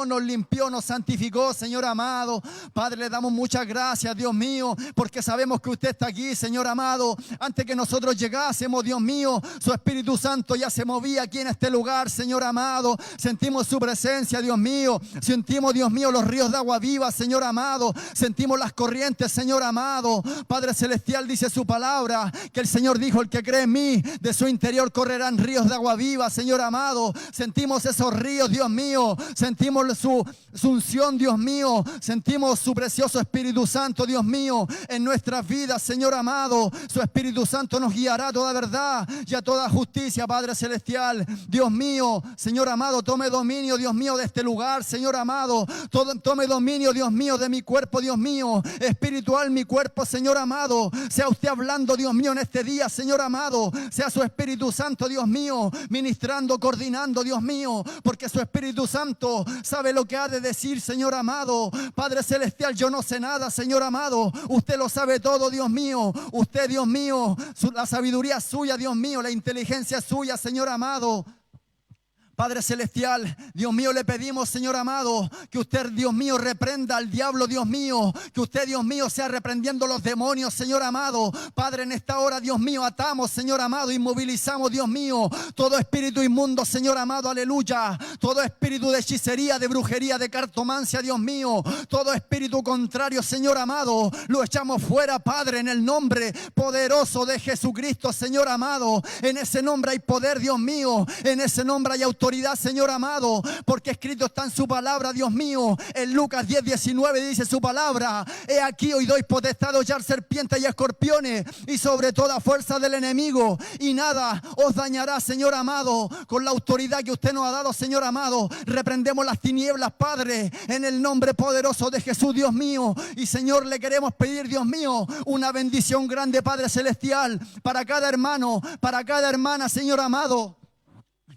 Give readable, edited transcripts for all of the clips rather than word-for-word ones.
nos limpió, nos santificó, Señor amado. Padre, le damos muchas gracias, Dios mío, porque sabemos que usted está aquí, Señor amado. Antes que nosotros llegásemos, Dios mío, su Espíritu Santo ya se movía aquí en este lugar, Señor amado. Sentimos su presencia, Dios mío. Sentimos, Dios mío, los ríos de agua viva, Señor amado. Sentimos las corrientes, Señor amado. Padre celestial, dice su palabra, que el Señor dijo: el que cree en mí, de su interior correrán ríos de agua viva, Señor amado. Sentimos esos ríos, Dios mío. Sentimos su unción, Dios mío. Sentimos su precioso Espíritu Santo, Dios mío, en nuestras vidas, Señor amado. Su Espíritu Santo nos guiará a toda verdad y a toda justicia, Padre celestial. Dios mío, Señor amado, tome dominio, Dios mío, de este lugar, Señor amado. Tome dominio, Dios mío, de mi cuerpo, Dios mío, espiritual, mi cuerpo, Señor amado. Sea usted hablando, Dios mío, en este día, Señor amado. Sea su Espíritu Santo, Dios mío, ministrando, coordinando, Dios mío, porque su Espíritu Santo sabe lo que ha de decir, Señor amado. Padre celestial, yo no sé nada, Señor amado. Usted lo sabe todo, Dios mío. Usted, Dios mío, la sabiduría es suya, Dios mío. La inteligencia es suya, Señor amado. Padre celestial, Dios mío, le pedimos, Señor amado, que usted, Dios mío, reprenda al diablo, Dios mío. Que usted, Dios mío, sea reprendiendo los demonios, Señor amado. Padre, en esta hora, Dios mío, atamos, Señor amado, inmovilizamos, Dios mío, todo espíritu inmundo, Señor amado, aleluya. Todo espíritu de hechicería, de brujería, de cartomancia, Dios mío. Todo espíritu contrario, Señor amado, lo echamos fuera, Padre, en el nombre poderoso de Jesucristo, Señor amado. En ese nombre hay poder, Dios mío. En ese nombre hay autoridad, Señor amado, porque escrito está en su palabra, Dios mío. En Lucas 10:19 dice su palabra: he aquí, hoy doy potestad de hollar serpientes y escorpiones y sobre toda fuerza del enemigo, y nada os dañará, Señor amado. Con la autoridad que usted nos ha dado, Señor amado, reprendemos las tinieblas, Padre, en el nombre poderoso de Jesús, Dios mío. Y Señor, le queremos pedir, Dios mío, una bendición grande, Padre celestial, para cada hermano, para cada hermana, Señor amado,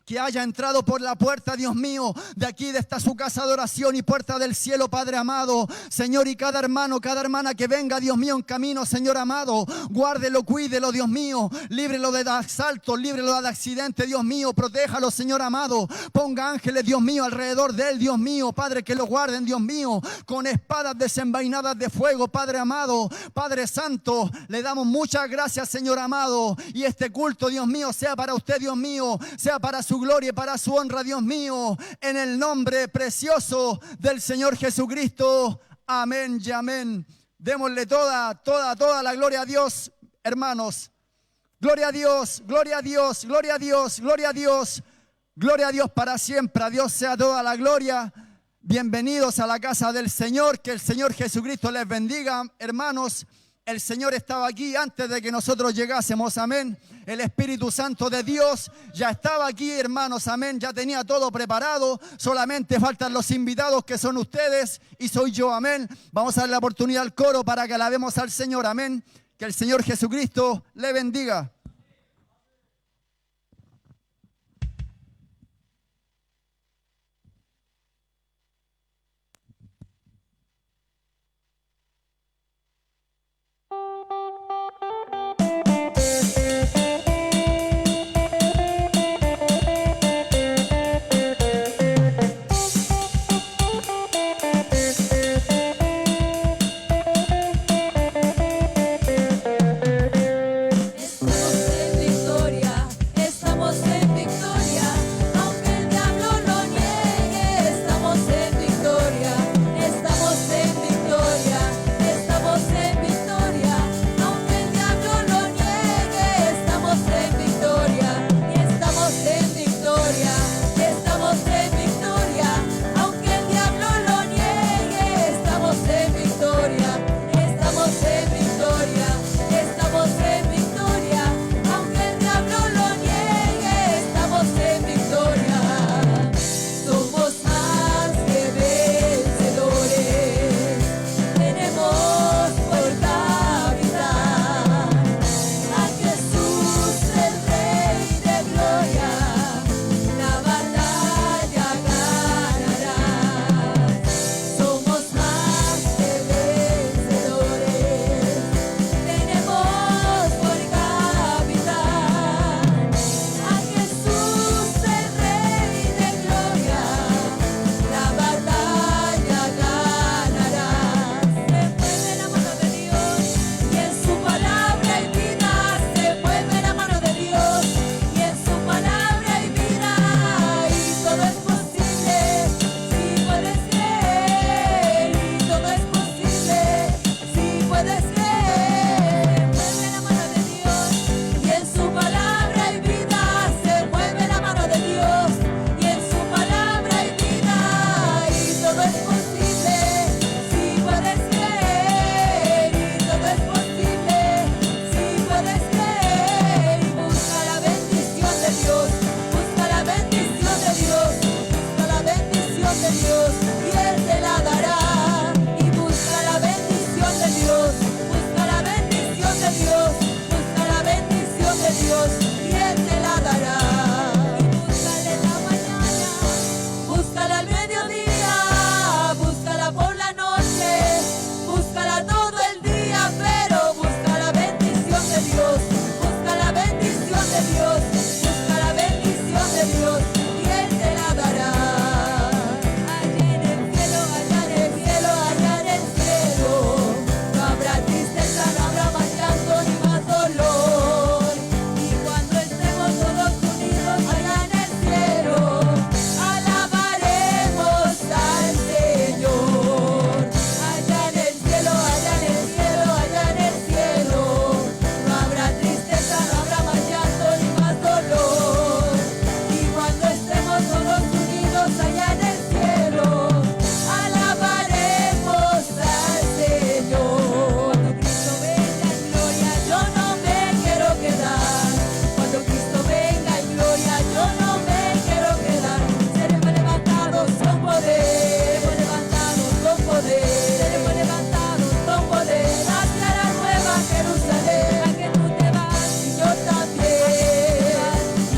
que haya entrado por la puerta, Dios mío, de aquí, de esta su casa de oración y puerta del cielo, Padre amado. Señor, y cada hermano, cada hermana que venga, Dios mío, en camino, Señor amado, guárdelo, cuídelo, Dios mío. Líbrelo de asaltos, líbrelo de accidentes, Dios mío. Protéjalo, Señor amado. Ponga ángeles, Dios mío, alrededor de él, Dios mío. Padre, que lo guarden, Dios mío, con espadas desenvainadas de fuego, Padre amado. Padre santo, le damos muchas gracias, Señor amado. Y este culto, Dios mío, sea para usted, Dios mío, sea para su gloria y para su honra, Dios mío, en el nombre precioso del Señor Jesucristo. Amén y amén. Démosle toda la gloria a Dios, hermanos. Gloria a Dios, gloria a Dios, gloria a Dios, gloria a Dios, gloria a Dios para siempre. A Dios sea toda la gloria. Bienvenidos a la casa del Señor. Que el Señor Jesucristo les bendiga, hermanos. El Señor estaba aquí antes de que nosotros llegásemos, amén. El Espíritu Santo de Dios ya estaba aquí, hermanos, amén. Ya tenía todo preparado, solamente faltan los invitados, que son ustedes y soy yo, amén. Vamos a dar la oportunidad al coro para que alabemos al Señor, amén. Que el Señor Jesucristo le bendiga. y Él te la dará. Y busca la bendición de Dios, busca la bendición de Dios, busca la bendición de Dios y Él te la dará. Búscala en la mañana, búscala al mediodía, búscala por la noche, búscala todo el día, pero busca la bendición de Dios, busca la bendición de Dios, busca la bendición de Dios y Él te la dará. Allá en el cielo, allá en el cielo, allá en el cielo, no habrá tristeza, no habrá más llanto ni más dolor. Y cuando estemos todos unidos allá en el cielo, alabaremos al Señor. Allá en el cielo, allá en el cielo, allá en el cielo, no habrá tristeza, no habrá más llanto ni más dolor. Y cuando estemos todos unidos allá en el cielo, alabaremos al Señor. Cuando Cristo venga en gloria, yo no me quiero quedar. Cuando Cristo venga en gloria, yo no me quiero quedar. Seremos levantados con poder, seremos levantados con poder, seremos levantados con poder hacia la nueva Jerusalén. A que tú te vas y yo también,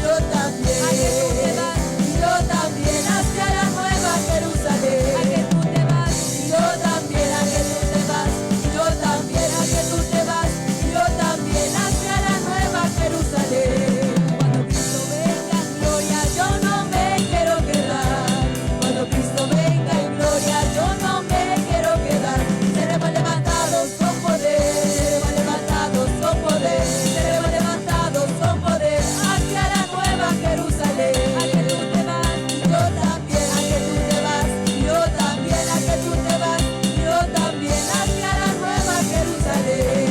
yo también, a que tú te vas y yo también hacia la nueva Jerusalén. A que tú te vas y yo también, a que tú te vas y yo también, a que tú te vas y yo también hacia la nueva Jerusalén. Cuando Cristo venga en gloria, yo no me quiero quedar. Cuando Cristo venga en gloria, yo no me quiero quedar. Seremos levantados con poder, seremos levantados con poder, seremos levantados con poder hacia la nueva Jerusalén. A que tú te vas y yo también, a que tú te vas y yo también, a que tú te vas y yo también hacia la nueva Jerusalén.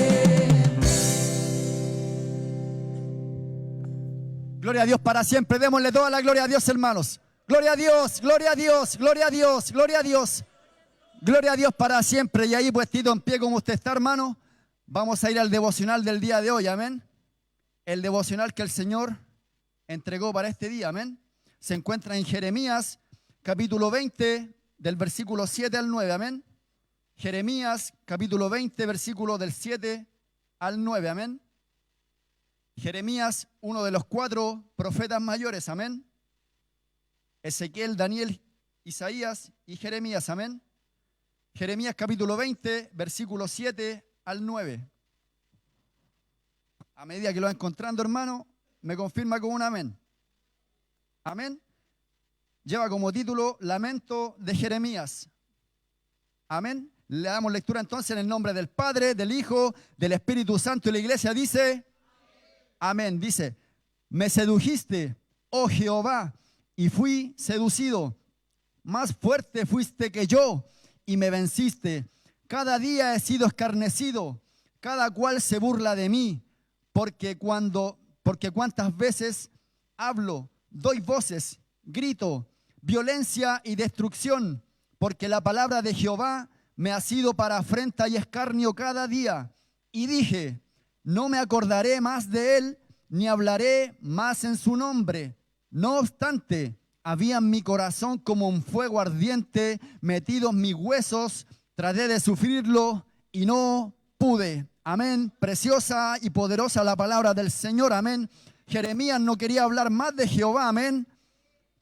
Gloria a Dios para siempre. Démosle toda la gloria a Dios, hermanos. Gloria a Dios, gloria a Dios, gloria a Dios, gloria a Dios. Gloria a Dios para siempre. Y ahí puestito en pie como usted está, hermano, vamos a ir al devocional del día de hoy, amén. El devocional que el Señor entregó para este día, amén. Se encuentra en Jeremías, capítulo 20, del versículo 7 al 9, amén. Jeremías, capítulo 20, versículo del 7 al 9, amén. Jeremías, uno de los 4 profetas mayores, amén. Ezequiel, Daniel, Isaías y Jeremías, amén. Jeremías capítulo 20, versículo 7 al 9. A medida que lo va encontrando, hermano, me confirma con un amén. Amén. Lleva como título Lamento de Jeremías. Amén. Le damos lectura entonces en el nombre del Padre, del Hijo, del Espíritu Santo, y la iglesia dice amén. Dice: me sedujiste, oh Jehová, y fui seducido. Más fuerte fuiste que yo y me venciste. Cada día he sido escarnecido, cada cual se burla de mí, porque cuantas veces hablo, doy voces, grito, violencia y destrucción, porque la palabra de Jehová me ha sido para afrenta y escarnio cada día. Y dije: no me acordaré más de él, ni hablaré más en su nombre. No obstante, había en mi corazón como un fuego ardiente metido en mis huesos. Traté de sufrirlo y no pude. Amén. Preciosa y poderosa la palabra del Señor. Amén. Jeremías no quería hablar más de Jehová. Amén.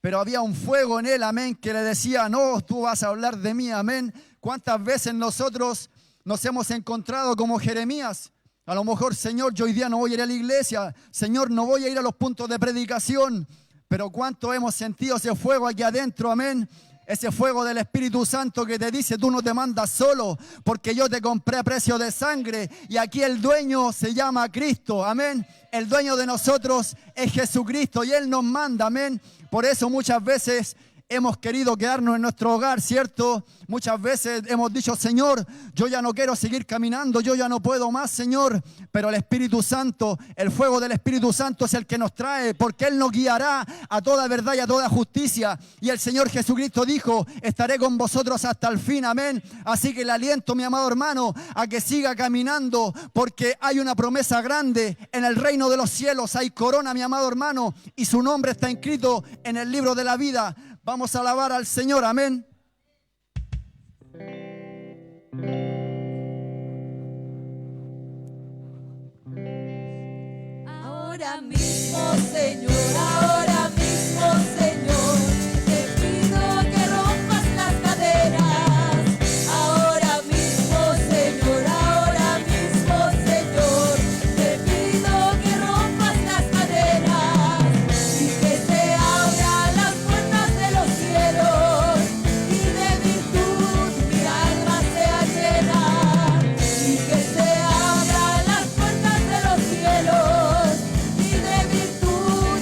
Pero había un fuego en él. Amén. Que le decía: no, tú vas a hablar de mí. Amén. ¿Cuántas veces nosotros nos hemos encontrado como Jeremías? A lo mejor: Señor, yo hoy día no voy a ir a la iglesia. Señor, no voy a ir a los puntos de predicación. Pero cuánto hemos sentido ese fuego aquí adentro, amén. Ese fuego del Espíritu Santo que te dice: tú no te mandas solo, porque yo te compré a precio de sangre. Y aquí el dueño se llama Cristo, amén. El dueño de nosotros es Jesucristo y Él nos manda, amén. Por eso muchas veces hemos querido quedarnos en nuestro hogar, ¿cierto? Muchas veces hemos dicho: Señor, yo ya no quiero seguir caminando, yo ya no puedo más, Señor. Pero el Espíritu Santo, el fuego del Espíritu Santo es el que nos trae, porque Él nos guiará a toda verdad y a toda justicia. Y el Señor Jesucristo dijo: estaré con vosotros hasta el fin, amén. Así que le aliento, mi amado hermano, a que siga caminando, porque hay una promesa grande en el reino de los cielos. Hay corona, mi amado hermano, y su nombre está inscrito en el libro de la vida. Vamos a alabar al Señor, amén. Señor, ahora mismo, Señor, te pido que rompas las cadenas. Ahora mismo, Señor, te pido que rompas las cadenas y que se abran las puertas de los cielos y de virtud mi alma sea llena. Y que se abran las puertas de los cielos y de virtud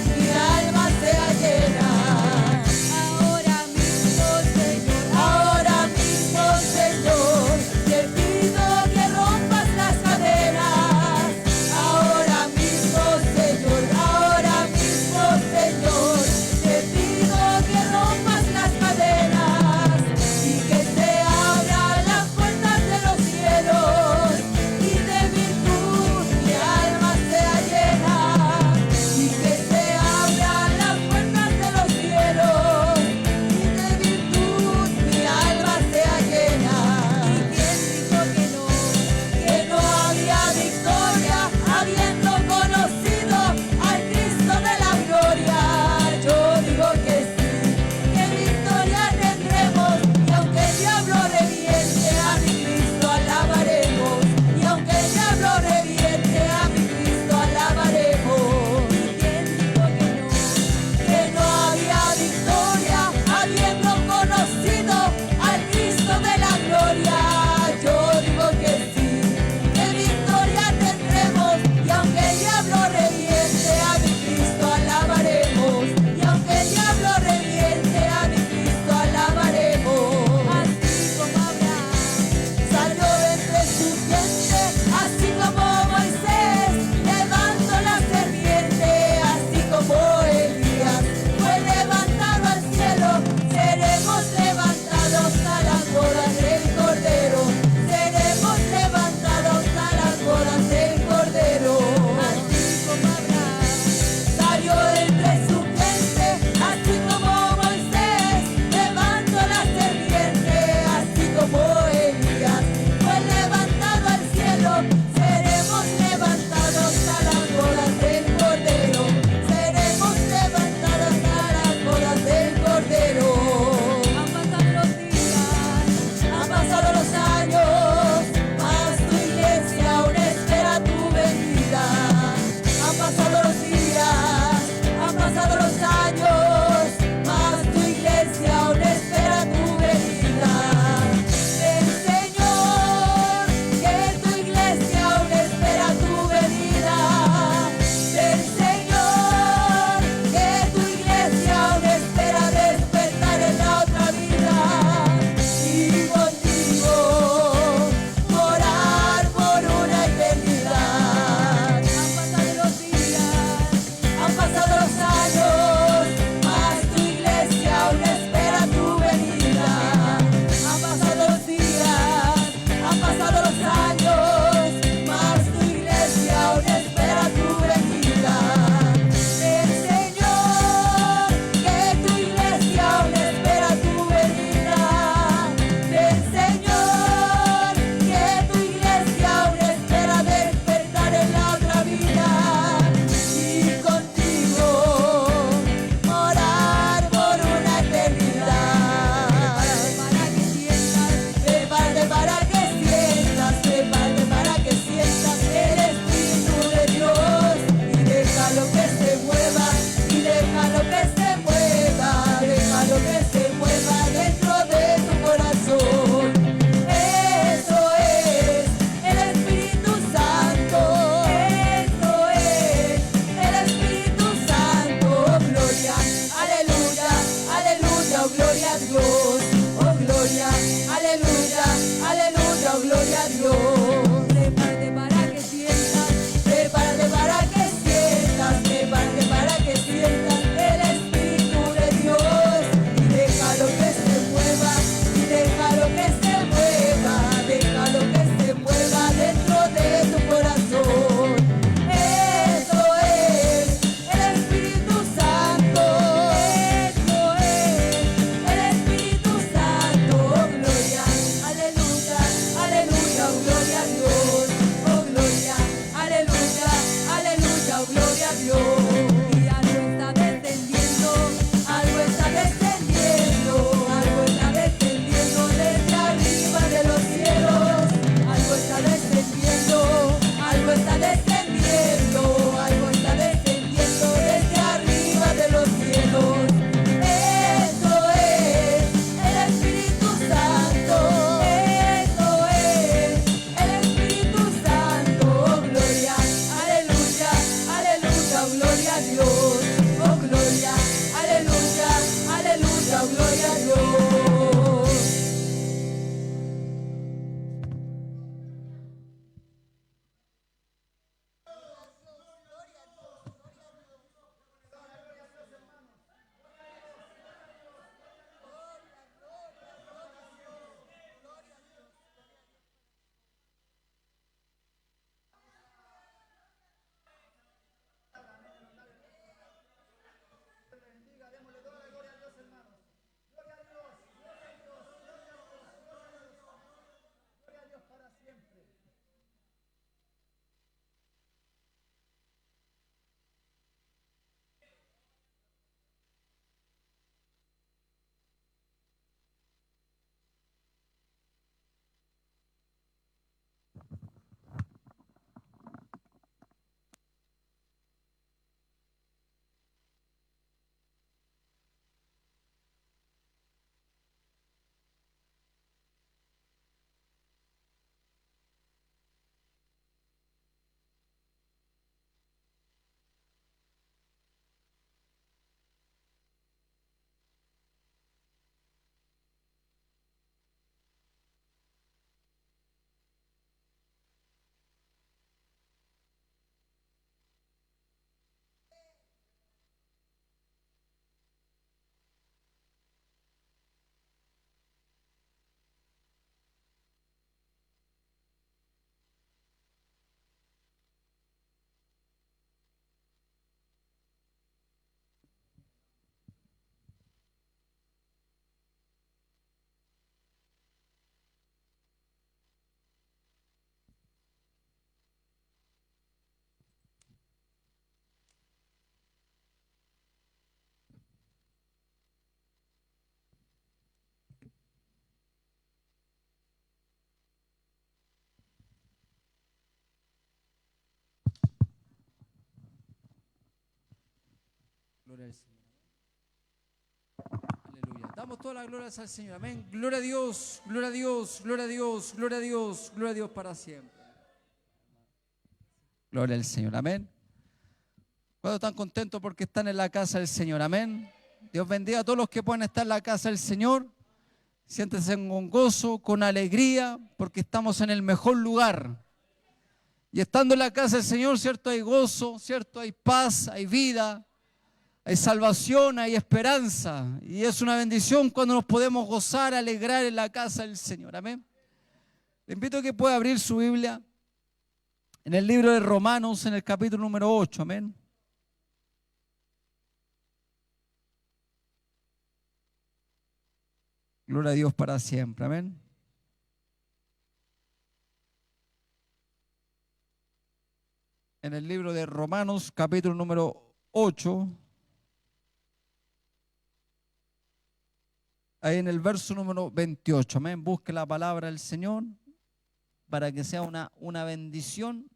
Gloria al Señor. Aleluya. Damos toda la gloria al Señor. Amén. Gloria a Dios, gloria a Dios, gloria a Dios, gloria a Dios, gloria a Dios para siempre. Gloria al Señor. Amén. ¿Cuántos están contentos porque están en la casa del Señor? Amén. Dios bendiga a todos los que pueden estar en la casa del Señor. Siéntense con gozo, con alegría, porque estamos en el mejor lugar. Y estando en la casa del Señor, ¿cierto? Hay gozo, ¿cierto? Hay paz, hay vida, hay salvación, hay esperanza. Y es una bendición cuando nos podemos gozar, alegrar en la casa del Señor. Amén. Le invito a que pueda abrir su Biblia en el libro de Romanos, en el capítulo número 8. Amén. Gloria a Dios para siempre. Amén. En el libro de Romanos, capítulo número 8, ahí en el verso número 28. Amén. Busque la palabra del Señor para que sea una bendición.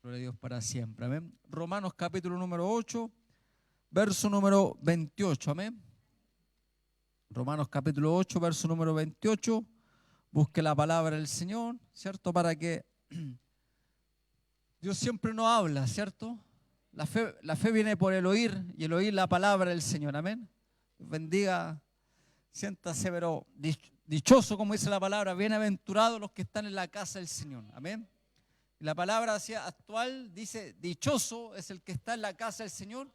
Gloria a Dios para siempre. Amén. Romanos capítulo número 8, verso número 28. Amén. Romanos capítulo 8, verso número 28. Busque la palabra del Señor, ¿cierto? Para que Dios siempre nos habla, ¿cierto? La fe viene por el oír y el oír la palabra del Señor. Amén. Dios bendiga. Siéntase, pero dichoso, como dice la palabra, bienaventurados los que están en la casa del Señor. Amén. Y la palabra actual dice, dichoso es el que está en la casa del Señor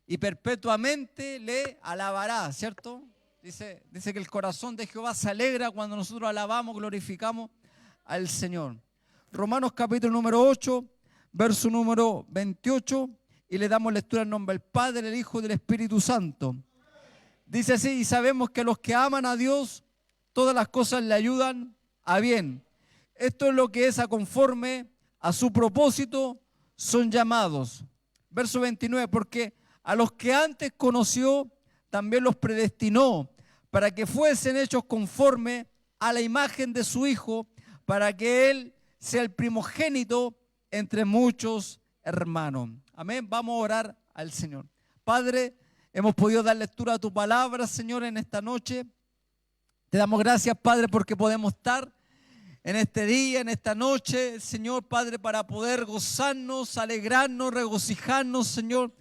y perpetuamente le alabará, ¿cierto? Dice que el corazón de Jehová se alegra cuando nosotros alabamos, glorificamos al Señor. Romanos capítulo número 8, verso número 28, y le damos lectura en nombre del Padre, del Hijo y del Espíritu Santo. Dice así, y sabemos que a los que aman a Dios, todas las cosas le ayudan a bien. Esto es lo que es a conforme a su propósito son llamados. Verso 29, porque a los que antes conoció, también los predestinó para que fuesen hechos conforme a la imagen de su Hijo, para que Él sea el primogénito entre muchos hermanos. Amén. Vamos a orar al Señor. Padre, hemos podido dar lectura a tu palabra, Señor, en esta noche. Te damos gracias, Padre, porque podemos estar en este día, en esta noche, Señor Padre, para poder gozarnos, alegrarnos, regocijarnos, Señor.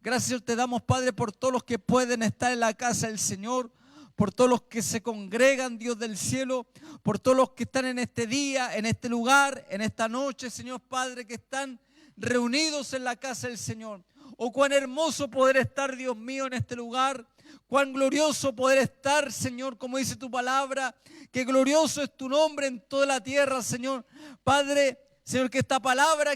Gracias te damos, Padre, por todos los que pueden estar en la casa del Señor, por todos los que se congregan, Dios del cielo, por todos los que están en este día, en este lugar, en esta noche, Señor Padre, que están reunidos en la casa del Señor. Oh, cuán hermoso poder estar, Dios mío, en este lugar. Cuán glorioso poder estar, Señor, como dice tu palabra, que glorioso es tu nombre en toda la tierra, Señor. Padre, Señor, que esta palabra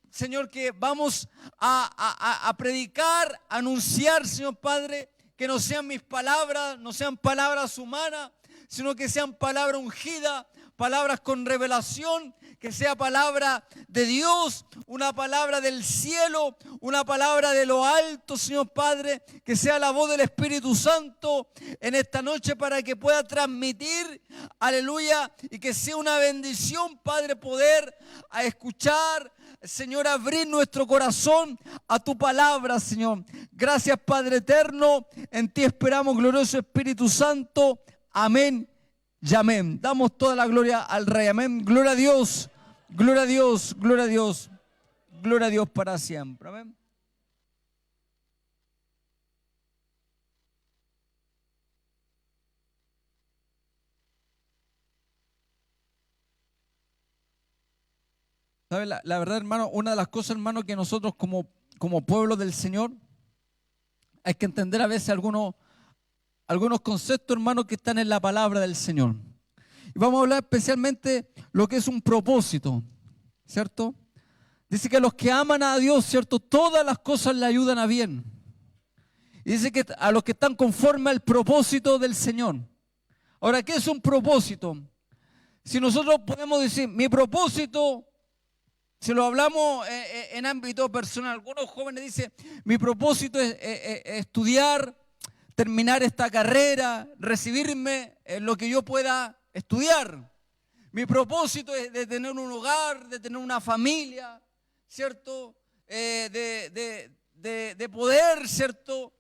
Señor, que vamos a predicar, a anunciar, Señor Padre, que no sean mis palabras, no sean palabras humanas, sino que sean palabras ungidas, palabras con revelación, que sea palabra de Dios, una palabra del cielo, una palabra de lo alto, Señor Padre, que sea la voz del Espíritu Santo en esta noche para que pueda transmitir, aleluya, y que sea una bendición, Padre, poder escuchar, Señor, abrir nuestro corazón a tu palabra, Señor. Gracias, Padre eterno, en ti esperamos, glorioso Espíritu Santo. Amén y amén. Damos toda la gloria al Rey. Amén. Gloria a Dios, gloria a Dios, gloria a Dios, gloria a Dios para siempre. Amén. ¿Sabe? La verdad, hermano, una de las cosas, hermano, que nosotros como pueblo del Señor hay que entender a veces algunos conceptos, hermanos, que están en la palabra del Señor. Y vamos a hablar especialmente lo que es un propósito, ¿cierto? Dice que a los que aman a Dios, ¿cierto? Todas las cosas le ayudan a bien. Y dice que a los que están conforme al propósito del Señor. Ahora, ¿qué es un propósito? Si nosotros podemos decir, mi propósito, si lo hablamos en ámbito personal, algunos jóvenes dicen, mi propósito es estudiar, terminar esta carrera, recibirme en lo que yo pueda estudiar. Mi propósito es de tener un hogar, de tener una familia, ¿cierto? De poder, ¿cierto?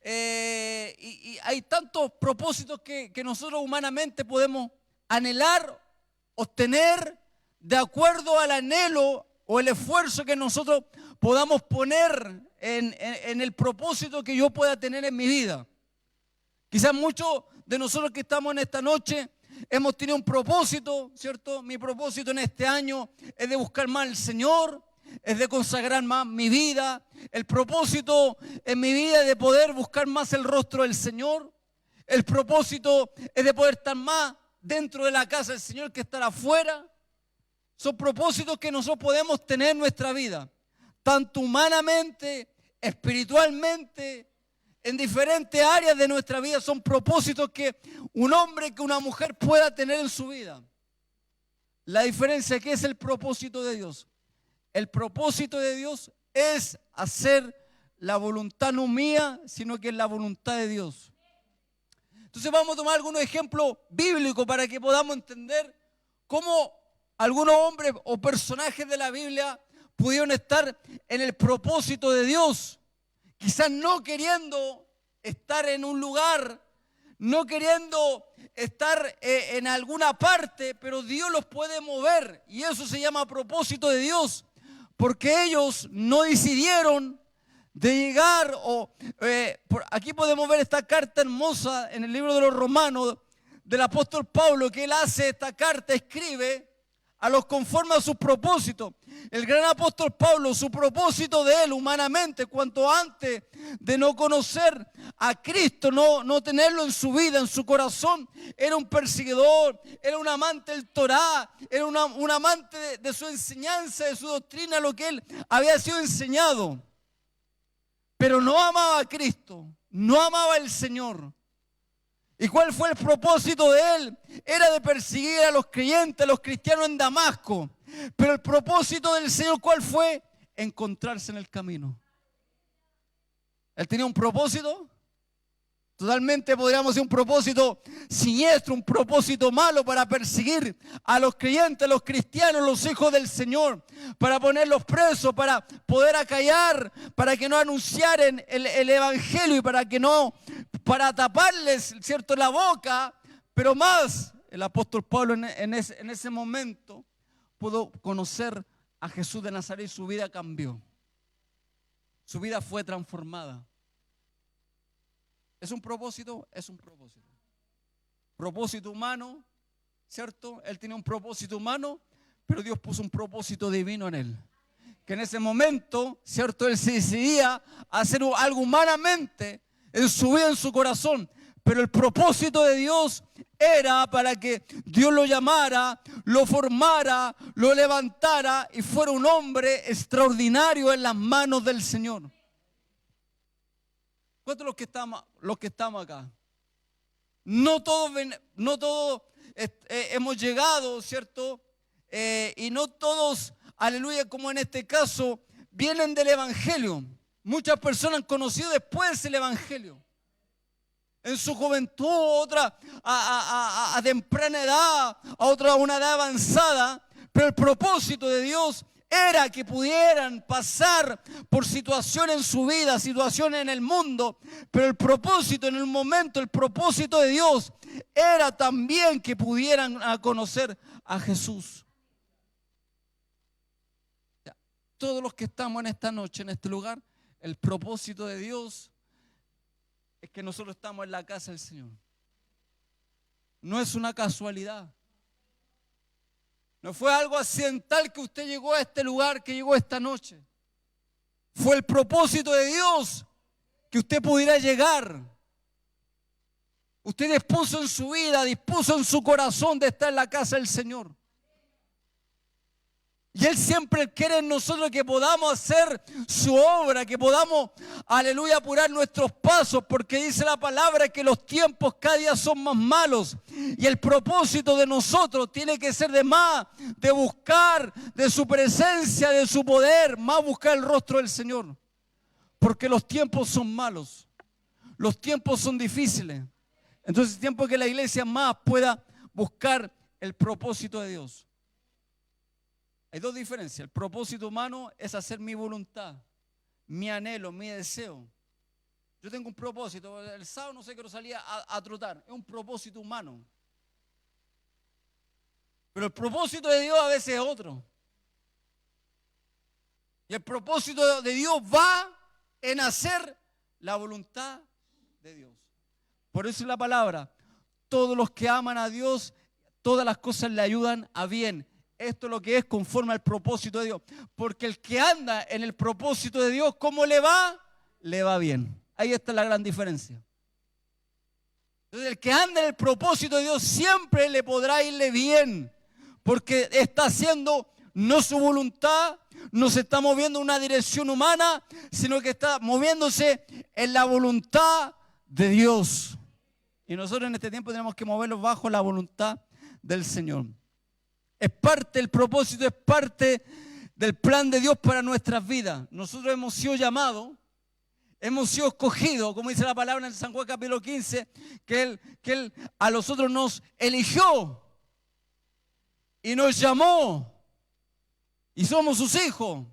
Y hay tantos propósitos que nosotros humanamente podemos anhelar, obtener, de acuerdo al anhelo o el esfuerzo que nosotros podamos poner en el propósito que yo pueda tener en mi vida. Quizás muchos de nosotros que estamos en esta noche hemos tenido un propósito, ¿cierto? Mi propósito en este año es de buscar más al Señor, es de consagrar más mi vida. El propósito en mi vida es de poder buscar más el rostro del Señor. El propósito es de poder estar más dentro de la casa del Señor que estar afuera. Son propósitos que nosotros podemos tener en nuestra vida, tanto humanamente, espiritualmente, en diferentes áreas de nuestra vida. Son propósitos que un hombre, que una mujer pueda tener en su vida. La diferencia es que es el propósito de Dios. El propósito de Dios es hacer la voluntad no mía, sino que es la voluntad de Dios. Entonces vamos a tomar algunos ejemplos bíblicos para que podamos entender cómo algunos hombres o personajes de la Biblia pudieron estar en el propósito de Dios. Quizás no queriendo estar en un lugar, no queriendo estar en alguna parte, pero Dios los puede mover. Y eso se llama propósito de Dios. Porque ellos no decidieron de llegar, aquí podemos ver esta carta hermosa en el libro de los Romanos del apóstol Pablo, que él hace esta carta, escribe a los conformes a sus propósitos. El gran apóstol Pablo, su propósito de él humanamente, cuanto antes de no conocer a Cristo, no tenerlo en su vida, en su corazón, era un perseguidor, era un amante del Torá, era un amante de su enseñanza, de su doctrina, lo que él había sido enseñado. Pero no amaba a Cristo, no amaba al Señor. ¿Y cuál fue el propósito de él? Era de perseguir a los creyentes, a los cristianos en Damasco. Pero el propósito del Señor, ¿cuál fue? Encontrarse en el camino. Él tenía un propósito, totalmente podríamos decir un propósito siniestro, un propósito malo para perseguir a los creyentes, a los cristianos, los hijos del Señor, para ponerlos presos, para poder acallar, para que no anunciaren el evangelio y para taparles, ¿cierto?, la boca. Pero más, el apóstol Pablo en ese momento pudo conocer a Jesús de Nazaret y su vida cambió. Su vida fue transformada. ¿Es un propósito? Es un propósito. Propósito humano, ¿cierto? Él tenía un propósito humano, pero Dios puso un propósito divino en él. Que en ese momento, ¿cierto?, él se decidía a hacer algo humanamente en su vida, en su corazón. Pero el propósito de Dios era para que Dios lo llamara, lo formara, lo levantara y fuera un hombre extraordinario en las manos del Señor. ¿Cuántos los que estamos acá? No todos hemos llegado, ¿cierto? Y no todos, aleluya, como en este caso, vienen del Evangelio. Muchas personas han conocido después el Evangelio. En su juventud, otra a temprana edad, a otra a una edad avanzada. Pero el propósito de Dios era que pudieran pasar por situaciones en su vida, situaciones en el mundo. Pero el propósito en el momento, el propósito de Dios era también que pudieran conocer a Jesús. Todos los que estamos en esta noche, en este lugar, el propósito de Dios es que nosotros estamos en la casa del Señor. No es una casualidad. No fue algo accidental que usted llegó a este lugar, que llegó esta noche. Fue el propósito de Dios que usted pudiera llegar. Usted dispuso en su vida, dispuso en su corazón de estar en la casa del Señor. Y Él siempre quiere en nosotros que podamos hacer su obra, que podamos, aleluya, apurar nuestros pasos, porque dice la palabra que los tiempos cada día son más malos. Y el propósito de nosotros tiene que ser de más, de buscar de su presencia, de su poder, más buscar el rostro del Señor. Porque los tiempos son malos. los tiempos son difíciles. Entonces es tiempo que la iglesia más pueda buscar el propósito de Dios. Hay dos diferencias. El propósito humano es hacer mi voluntad, mi anhelo, mi deseo. Yo tengo un propósito. El sábado no sé, quiero salir a trotar. Es un propósito humano. Pero el propósito de Dios a veces es otro. Y el propósito de Dios va en hacer la voluntad de Dios. Por eso la palabra, todos los que aman a Dios, todas las cosas le ayudan a bien. Esto es lo que es conforme al propósito de Dios. Porque el que anda en el propósito de Dios, ¿cómo le va? Le va bien. Ahí está la gran diferencia. Entonces el que anda en el propósito de Dios siempre le podrá irle bien. Porque está haciendo no su voluntad, no se está moviendo en una dirección humana, sino que está moviéndose en la voluntad de Dios. Y nosotros en este tiempo tenemos que movernos bajo la voluntad del Señor. Es parte del propósito, es parte del plan de Dios para nuestras vidas. Nosotros hemos sido llamados, hemos sido escogidos, como dice la palabra en San Juan capítulo 15, que Él a nosotros nos eligió y nos llamó y somos sus hijos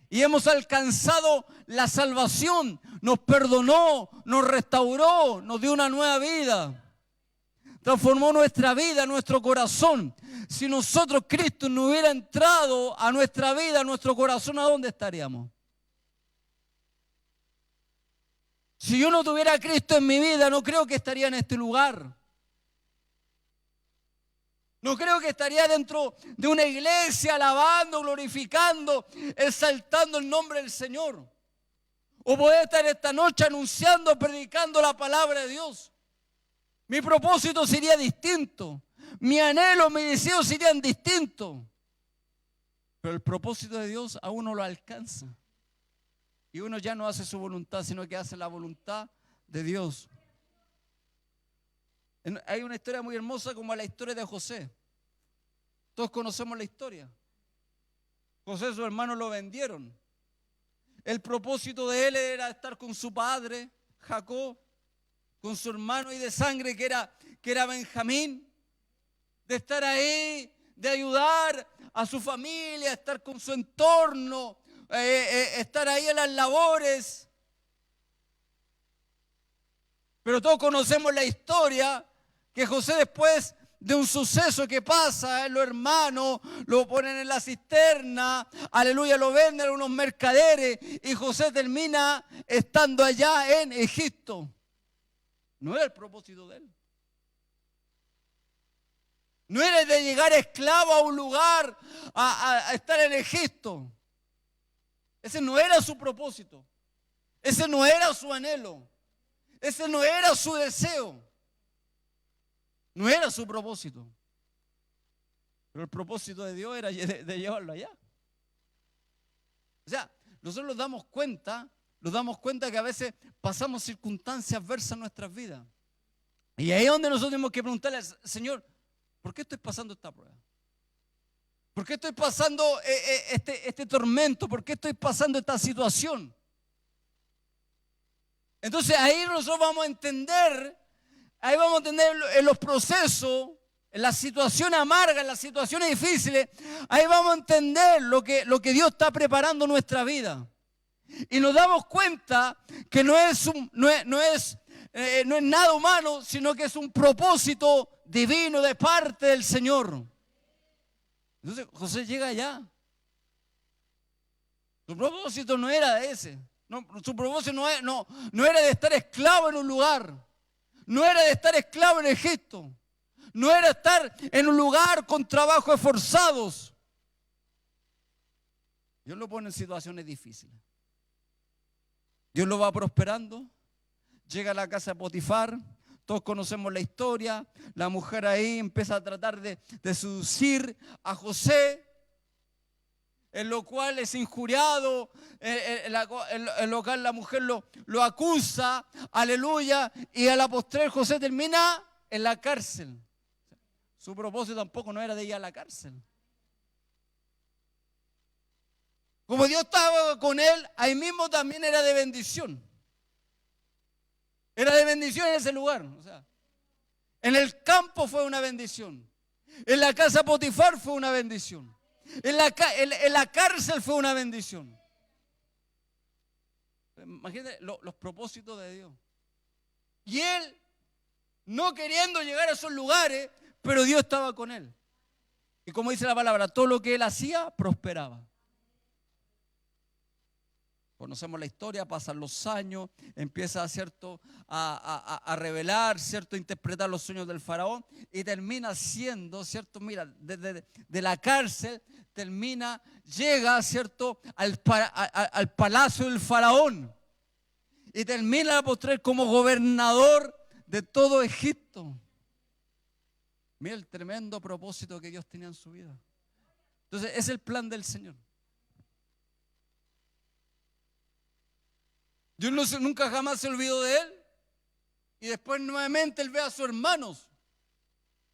y hemos alcanzado la salvación, nos perdonó, nos restauró, nos dio una nueva vida. Transformó nuestra vida, nuestro corazón. Si nosotros, Cristo, no hubiera entrado a nuestra vida, a nuestro corazón, ¿a dónde estaríamos? Si yo no tuviera a Cristo en mi vida, no creo que estaría en este lugar. No creo que estaría dentro de una iglesia alabando, glorificando, exaltando el nombre del Señor. O poder estar esta noche anunciando, predicando la palabra de Dios. Mi propósito sería distinto. Mi anhelo, mi deseo serían distintos. Pero el propósito de Dios a uno lo alcanza. Y uno ya no hace su voluntad, sino que hace la voluntad de Dios. Hay una historia muy hermosa como la historia de José. Todos conocemos la historia. José y su hermano lo vendieron. El propósito de él era estar con su padre, Jacob, con su hermano y de sangre que era Benjamín, de estar ahí, de ayudar a su familia, estar con su entorno, estar ahí en las labores. Pero todos conocemos la historia que José, después de un suceso que pasa, los hermanos lo ponen en la cisterna, aleluya, lo venden a unos mercaderes y José termina estando allá en Egipto. No era el propósito de él. No era de llegar esclavo a un lugar, a estar en Egipto. Ese no era su propósito. Ese no era su anhelo. Ese no era su deseo. No era su propósito. Pero el propósito de Dios era de llevarlo allá. O sea, nosotros nos damos cuenta que a veces pasamos circunstancias adversas en nuestras vidas. Y ahí es donde nosotros tenemos que preguntarle, Señor, ¿por qué estoy pasando esta prueba? ¿Por qué estoy pasando este tormento? ¿Por qué estoy pasando esta situación? Entonces ahí nosotros vamos a entender en los procesos, en las situaciones amargas, en las situaciones difíciles, ahí vamos a entender lo que Dios está preparando en nuestra vida. Y nos damos cuenta que no es nada humano, sino que es un propósito divino de parte del Señor. Entonces José llega allá. Su propósito no era ese. No, su propósito no era de estar esclavo en un lugar. No era de estar esclavo en Egipto. No era estar en un lugar con trabajos esforzados. Dios lo pone en situaciones difíciles. Dios lo va prosperando. Llega a la casa de Potifar. Todos conocemos la historia. La mujer ahí empieza a tratar de seducir a José, en lo cual es injuriado, en lo cual la mujer lo acusa, aleluya, y a la postre José termina en la cárcel. Su propósito tampoco no era de ir a la cárcel. Como Dios estaba con él, ahí mismo también era de bendición. Era de bendición en ese lugar. O sea, en el campo fue una bendición. En la casa de Potifar fue una bendición. En la cárcel fue una bendición. Imagínate los propósitos de Dios. Y él, no queriendo llegar a esos lugares, pero Dios estaba con él. Y como dice la palabra, todo lo que él hacía prosperaba. Conocemos la historia, pasan los años, empieza, ¿cierto?, a revelar, ¿cierto?, a interpretar los sueños del faraón y termina siendo, ¿cierto?, mira, de la cárcel llega, ¿cierto?, al palacio del faraón y termina a postrer como gobernador de todo Egipto. Mira el tremendo propósito que Dios tenía en su vida. Entonces, es el plan del Señor. Dios nunca jamás se olvidó de él. Y después nuevamente él ve a sus hermanos.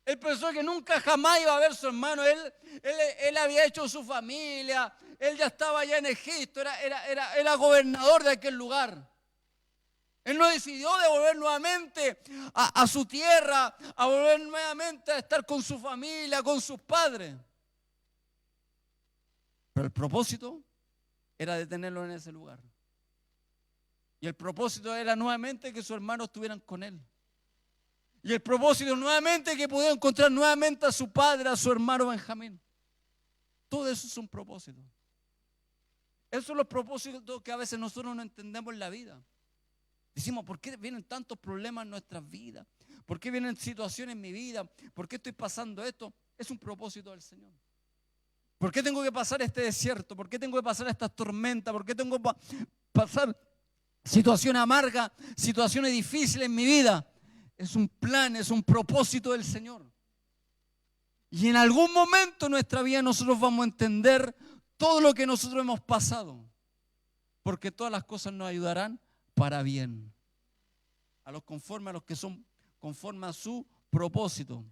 Él pensó que nunca jamás iba a ver a su hermano. Él había hecho su familia. Él ya estaba allá en Egipto. Era gobernador de aquel lugar. Él no decidió de volver nuevamente a su tierra, a volver nuevamente a estar con su familia, con sus padres. Pero el propósito era de tenerlo en ese lugar. Y el propósito era nuevamente que sus hermanos estuvieran con él. Y el propósito nuevamente que pudiera encontrar nuevamente a su padre, a su hermano Benjamín. Todo eso es un propósito. Esos son los propósitos que a veces nosotros no entendemos en la vida. Decimos, ¿por qué vienen tantos problemas en nuestras vidas? ¿Por qué vienen situaciones en mi vida? ¿Por qué estoy pasando esto? Es un propósito del Señor. ¿Por qué tengo que pasar este desierto? ¿Por qué tengo que pasar estas tormentas? ¿Por qué tengo que pasar situaciones amargas, situaciones difíciles en mi vida? Es un plan, es un propósito del Señor. Y en algún momento en nuestra vida nosotros vamos a entender todo lo que nosotros hemos pasado. Porque todas las cosas nos ayudarán para bien. A los que son conforme a su propósito.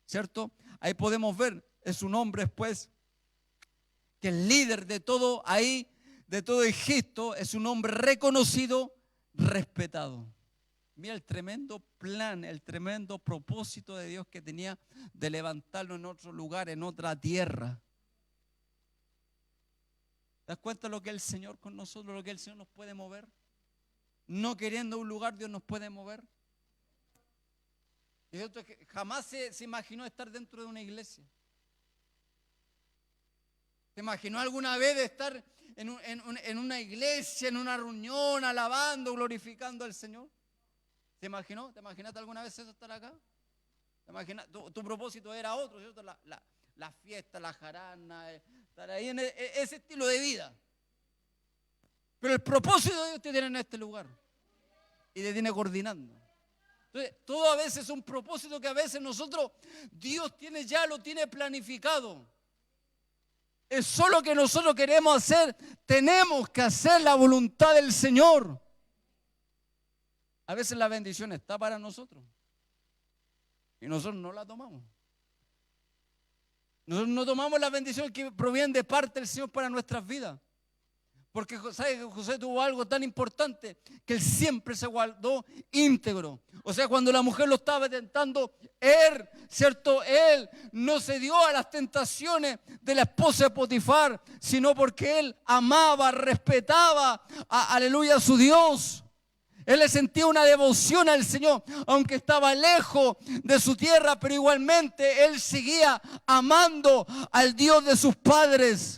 ¿Cierto? Ahí podemos ver, es un hombre después que el líder de todo ahí, de todo Egipto, es un hombre reconocido, respetado. Mira el tremendo plan, el tremendo propósito de Dios que tenía de levantarlo en otro lugar, en otra tierra. ¿Te das cuenta de lo que es el Señor con nosotros, lo que el Señor nos puede mover? No queriendo un lugar, Dios nos puede mover. Y otro que jamás se imaginó estar dentro de una iglesia. ¿Se imaginó alguna vez de estar en una iglesia, en una reunión, alabando, glorificando al Señor? ¿Se imaginó? ¿Te imaginaste alguna vez eso, estar acá? ¿Te imaginas? Tu propósito era otro, ¿cierto? La fiesta, la jarana, estar ahí en ese estilo de vida. Pero el propósito de Dios te tiene en este lugar y te tiene coordinando. Entonces, todo a veces es un propósito que a veces Dios lo tiene planificado. Es solo que nosotros queremos hacer, tenemos que hacer la voluntad del Señor. A veces la bendición está para nosotros y nosotros no la tomamos. Nosotros no tomamos la bendición que proviene de parte del Señor para nuestras vidas. Porque ¿sabe que José tuvo algo tan importante? Que él siempre se guardó íntegro. O sea, cuando la mujer lo estaba tentando, ¿cierto? Él no se dio a las tentaciones de la esposa de Potifar, sino porque él amaba, respetaba, aleluya, a su Dios. Él le sentía una devoción al Señor, aunque estaba lejos de su tierra, pero igualmente él seguía amando al Dios de sus padres.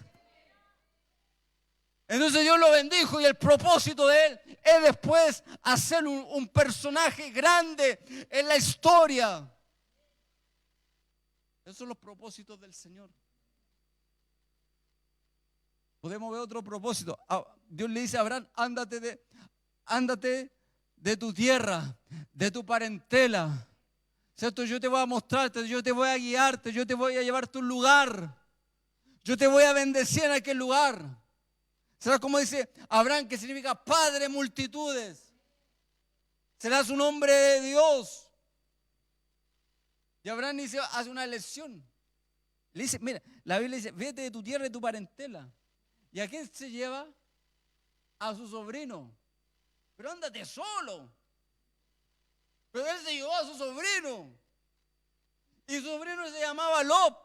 Entonces Dios lo bendijo y el propósito de él es después hacer un personaje grande en la historia. Esos son los propósitos del Señor. Podemos ver otro propósito. Dios le dice a Abraham, ándate de tu tierra, de tu parentela. ¿Cierto? Yo te voy a mostrarte, yo te voy a guiarte, yo te voy a llevarte a un lugar. Yo te voy a bendecir en aquel lugar. ¿Será como dice Abraham, que significa padre de multitudes? Serás un hombre de Dios. Y Abraham hace una elección. Le dice, mira, la Biblia dice, vete de tu tierra y de tu parentela. ¿Y a quién se lleva? A su sobrino. Pero ándate solo. Pero él se llevó a su sobrino. Y su sobrino se llamaba Lot.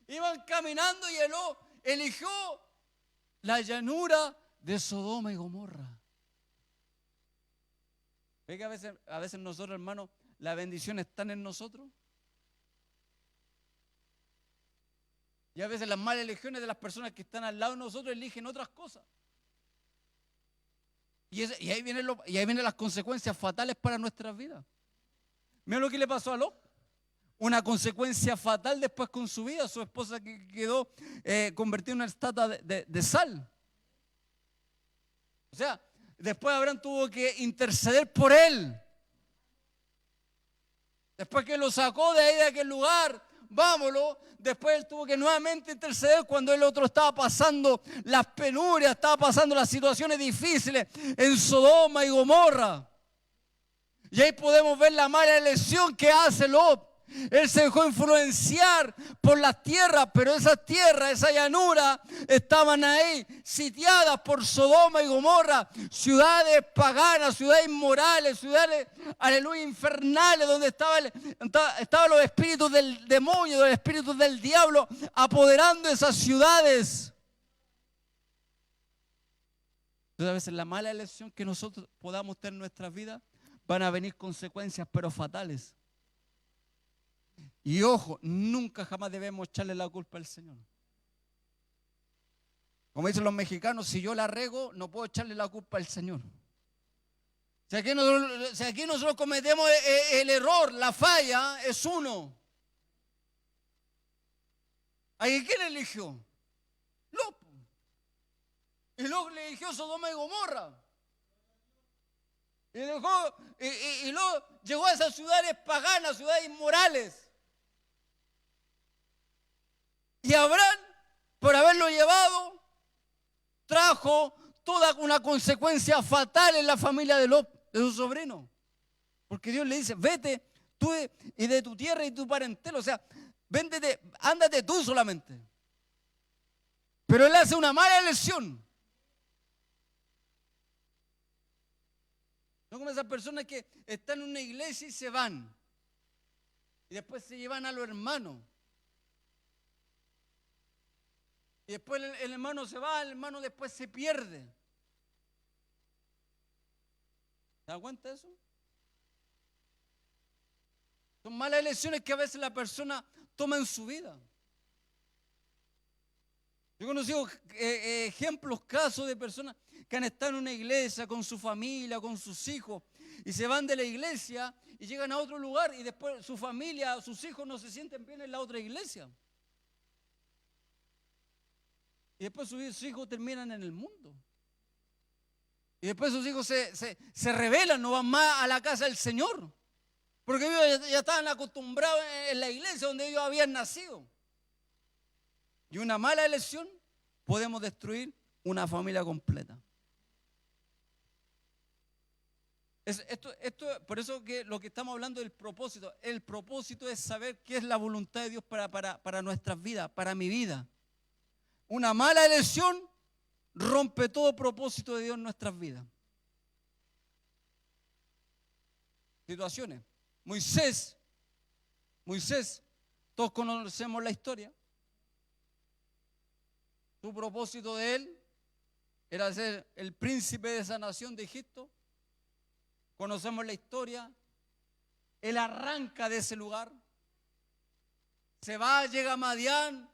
Iban caminando y Lot eligió la llanura de Sodoma y Gomorra. ¿Ve que a veces nosotros, hermanos, la bendición está en nosotros? Y a veces las malas elecciones de las personas que están al lado de nosotros eligen otras cosas. Y ahí vienen las consecuencias fatales para nuestras vidas. Mira lo que le pasó a Lot. Una consecuencia fatal después con su vida. Su esposa que quedó convertida en una estatua de sal. O sea, después Abraham tuvo que interceder por él. Después que lo sacó de ahí, de aquel lugar, vámonos. Después él tuvo que nuevamente interceder cuando el otro estaba pasando las penurias, estaba pasando las situaciones difíciles en Sodoma y Gomorra. Y ahí podemos ver la mala elección que hace Lot. Él se dejó influenciar por las tierras, pero esas tierras, esa llanura, estaban ahí sitiadas por Sodoma y Gomorra, ciudades paganas, ciudades inmorales, ciudades, aleluya, infernales, donde estaban los espíritus del demonio, los espíritus del diablo, apoderando esas ciudades. Entonces a veces la mala elección que nosotros podamos tener en nuestras vidas, van a venir consecuencias, pero fatales. Y ojo, nunca jamás debemos echarle la culpa al Señor. Como dicen los mexicanos, si yo la riego, no puedo echarle la culpa al Señor. Si aquí nosotros cometemos el error, la falla, es uno. ¿Ahí quién eligió? Lot. Y Lot le eligió Sodoma y Gomorra. Y Lot llegó a esas ciudades paganas, ciudades inmorales. Y Abraham, por haberlo llevado, trajo toda una consecuencia fatal en la familia de Lot, de su sobrino. Porque Dios le dice, vete tú y de tu tierra y tu parentela. O sea, véndete, ándate tú solamente. Pero él hace una mala elección. No como esas personas que están en una iglesia y se van. Y después se llevan a los hermanos. Y después el hermano se va, el hermano después se pierde. ¿Se da cuenta de eso? Son malas elecciones que a veces la persona toma en su vida. Yo he conocido ejemplos, casos de personas que han estado en una iglesia con su familia, con sus hijos, y se van de la iglesia y llegan a otro lugar y después su familia, sus hijos no se sienten bien en la otra iglesia. Y después sus hijos terminan en el mundo. Y después sus hijos se rebelan, no van más a la casa del Señor. Porque ellos ya estaban acostumbrados en la iglesia donde ellos habían nacido. Y una mala elección podemos destruir una familia completa. Por eso que lo que estamos hablando del propósito, el propósito es saber qué es la voluntad de Dios para nuestras vidas, para mi vida. Una mala elección rompe todo propósito de Dios en nuestras vidas. Situaciones. Moisés, todos conocemos la historia. Su propósito de él era ser el príncipe de esa nación de Egipto. Conocemos la historia. Él arranca de ese lugar. Se va, llega a Madián.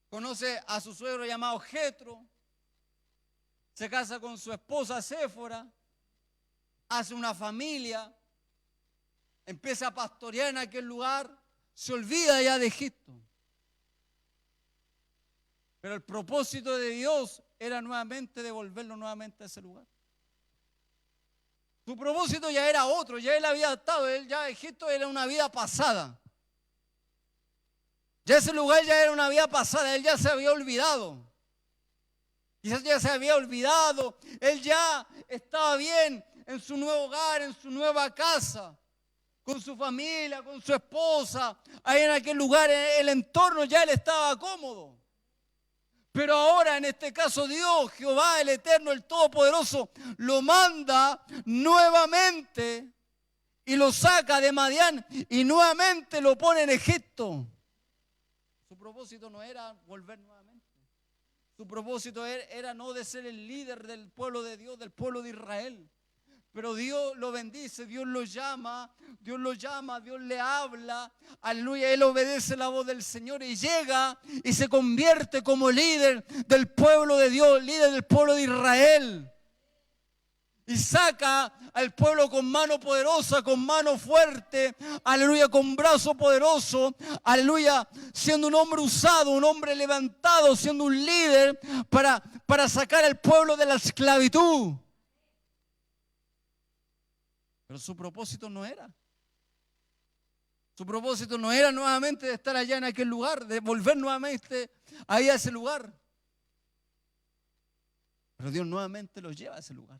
Conoce a su suegro llamado Jetro. Se casa con su esposa Séfora. Hace una familia. Empieza a pastorear en aquel lugar. Se olvida ya de Egipto. Pero el propósito de Dios era nuevamente devolverlo nuevamente a ese lugar. Su propósito ya era otro, ya él había estado, ya Egipto era una vida pasada. Ya ese lugar ya era una vida pasada, él ya se había olvidado. Quizás ya se había olvidado, él ya estaba bien en su nuevo hogar, en su nueva casa, con su familia, con su esposa, ahí en aquel lugar, en el entorno ya él estaba cómodo. Pero ahora en este caso Dios, Jehová, el Eterno, el Todopoderoso, lo manda nuevamente y lo saca de Madián y nuevamente lo pone en Egipto. Su propósito no era volver nuevamente. Su propósito era no de ser el líder del pueblo de Dios, del pueblo de Israel. Pero Dios lo bendice, Dios lo llama, Dios le habla, aleluya, Él obedece la voz del Señor y llega y se convierte como líder del pueblo de Dios, líder del pueblo de Israel. Y saca al pueblo con mano poderosa, con mano fuerte, aleluya, con brazo poderoso, aleluya, siendo un hombre usado, un hombre levantado, siendo un líder para sacar al pueblo de la esclavitud. Pero su propósito no era. Su propósito no era nuevamente de estar allá en aquel lugar, de volver nuevamente ahí a ese lugar. Pero Dios nuevamente los lleva a ese lugar.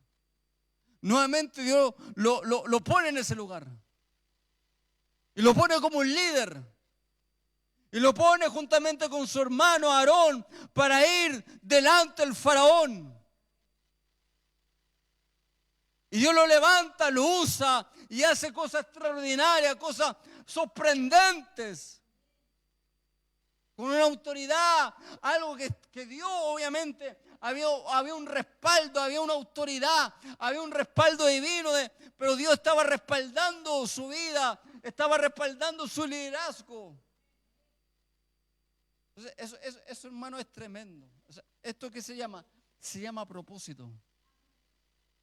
Nuevamente Dios lo pone en ese lugar. Y lo pone como un líder. Y lo pone juntamente con su hermano Aarón para ir delante del faraón. Y Dios lo levanta, lo usa y hace cosas extraordinarias, cosas sorprendentes. Con una autoridad, algo que Dios obviamente había un respaldo, había una autoridad, había un respaldo divino, pero Dios estaba respaldando su vida, estaba respaldando su liderazgo. Entonces, eso hermano es tremendo. O sea, ¿esto qué se llama? Se llama propósito.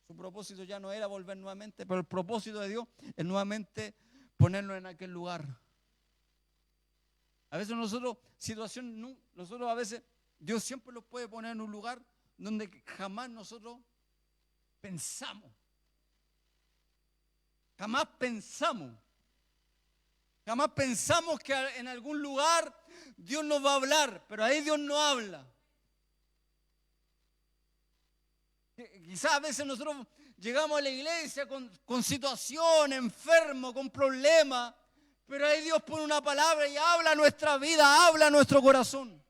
Su propósito ya no era volver nuevamente, pero el propósito de Dios es nuevamente ponernos en aquel lugar. A veces nosotros a veces, Dios siempre los puede poner en un lugar donde jamás nosotros pensamos. Jamás pensamos que en algún lugar Dios nos va a hablar, pero ahí Dios no habla. Quizás a veces nosotros llegamos a la iglesia con situación, enfermo, con problemas, pero ahí Dios pone una palabra y habla a nuestra vida, habla a nuestro corazón.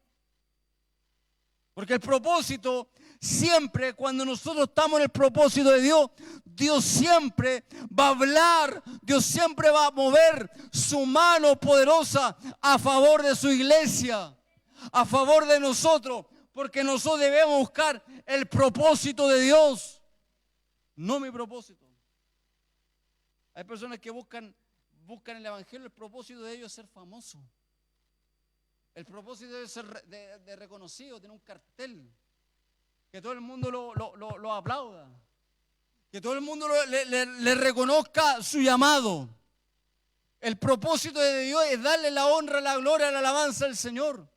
Porque el propósito siempre, cuando nosotros estamos en el propósito de Dios, Dios siempre va a hablar, Dios siempre va a mover su mano poderosa a favor de su iglesia, a favor de nosotros. Porque nosotros debemos buscar el propósito de Dios, no mi propósito. Hay personas que buscan en el evangelio, el propósito de ellos es ser famoso. El propósito de ser de reconocido, tener un cartel, que todo el mundo lo aplauda, que todo el mundo le reconozca su llamado. El propósito de Dios es darle la honra, la gloria, la alabanza al Señor.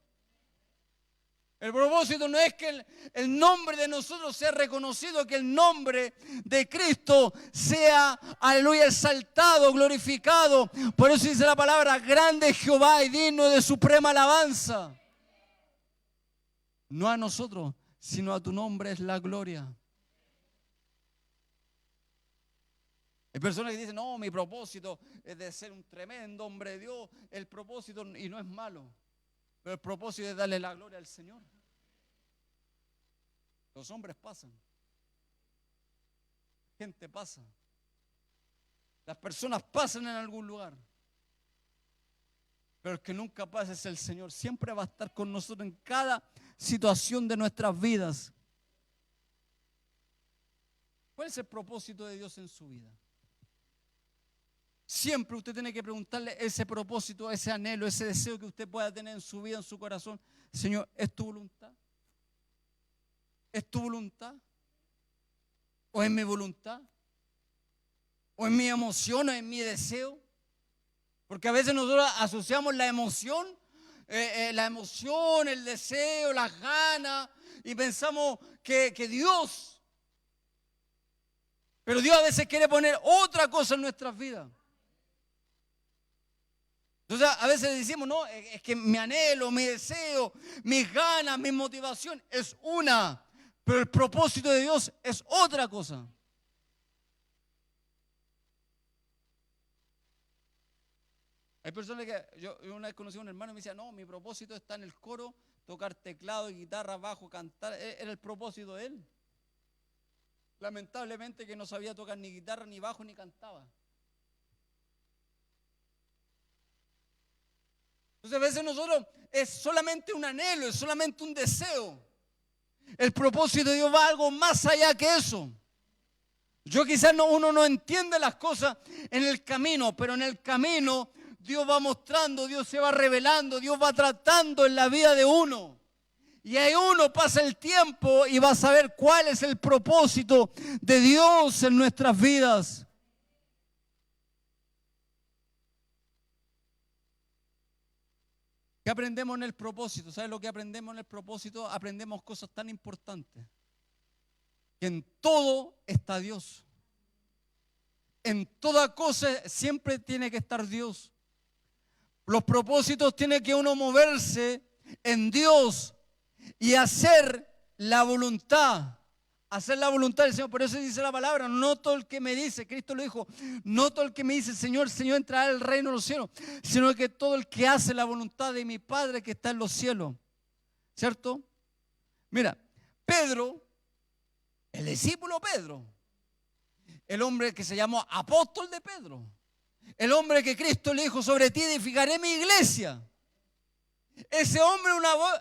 El propósito no es que el nombre de nosotros sea reconocido, que el nombre de Cristo sea, aleluya, exaltado, glorificado. Por eso dice la palabra, grande es Jehová y digno de suprema alabanza. No a nosotros, sino a tu nombre es la gloria. Hay personas que dicen, no, mi propósito es de ser un tremendo hombre de Dios. El propósito, y no es malo, pero el propósito es darle la gloria al Señor. Los hombres pasan. Gente pasa. Las personas pasan en algún lugar. Pero el que nunca pasa es el Señor. Siempre va a estar con nosotros en cada situación de nuestras vidas. ¿Cuál es el propósito de Dios en su vida? Siempre usted tiene que preguntarle ese propósito, ese anhelo, ese deseo que usted pueda tener en su vida, en su corazón. Señor, ¿es tu voluntad? ¿Es tu voluntad? ¿O es mi voluntad? ¿O es mi emoción? ¿O es mi deseo? Porque a veces nosotros asociamos la emoción, el deseo, las ganas, y pensamos que Dios, pero Dios a veces quiere poner otra cosa en nuestras vidas. Entonces a veces decimos, no, es que mi anhelo, mi deseo, mis ganas, mi motivación es una, pero el propósito de Dios es otra cosa. Hay personas que, yo una vez conocí a un hermano y me decía, no, mi propósito está en el coro, tocar teclado, guitarra, bajo, cantar, era el propósito de él. Lamentablemente que no sabía tocar ni guitarra, ni bajo, ni cantaba. Entonces a veces nosotros es solamente un anhelo, es solamente un deseo. El propósito de Dios va algo más allá que eso. Yo quizás uno no entiende las cosas en el camino, pero en el camino Dios va mostrando, Dios se va revelando, Dios va tratando en la vida de uno. Y ahí uno pasa el tiempo y va a saber cuál es el propósito de Dios en nuestras vidas. ¿Qué aprendemos en el propósito? ¿Sabes lo que aprendemos en el propósito? Aprendemos cosas tan importantes. Que en todo está Dios. En toda cosa siempre tiene que estar Dios. Los propósitos tiene que uno moverse en Dios y hacer la voluntad del Señor. Por eso dice la palabra, no todo el que me dice, Cristo lo dijo, no todo el que me dice Señor, Señor entrará al reino de los cielos, sino que todo el que hace la voluntad de mi Padre que está en los cielos. ¿Cierto? Mira, Pedro, el discípulo Pedro, el hombre que se llamó apóstol de Pedro, el hombre que Cristo le dijo, sobre ti edificaré mi iglesia. Ese hombre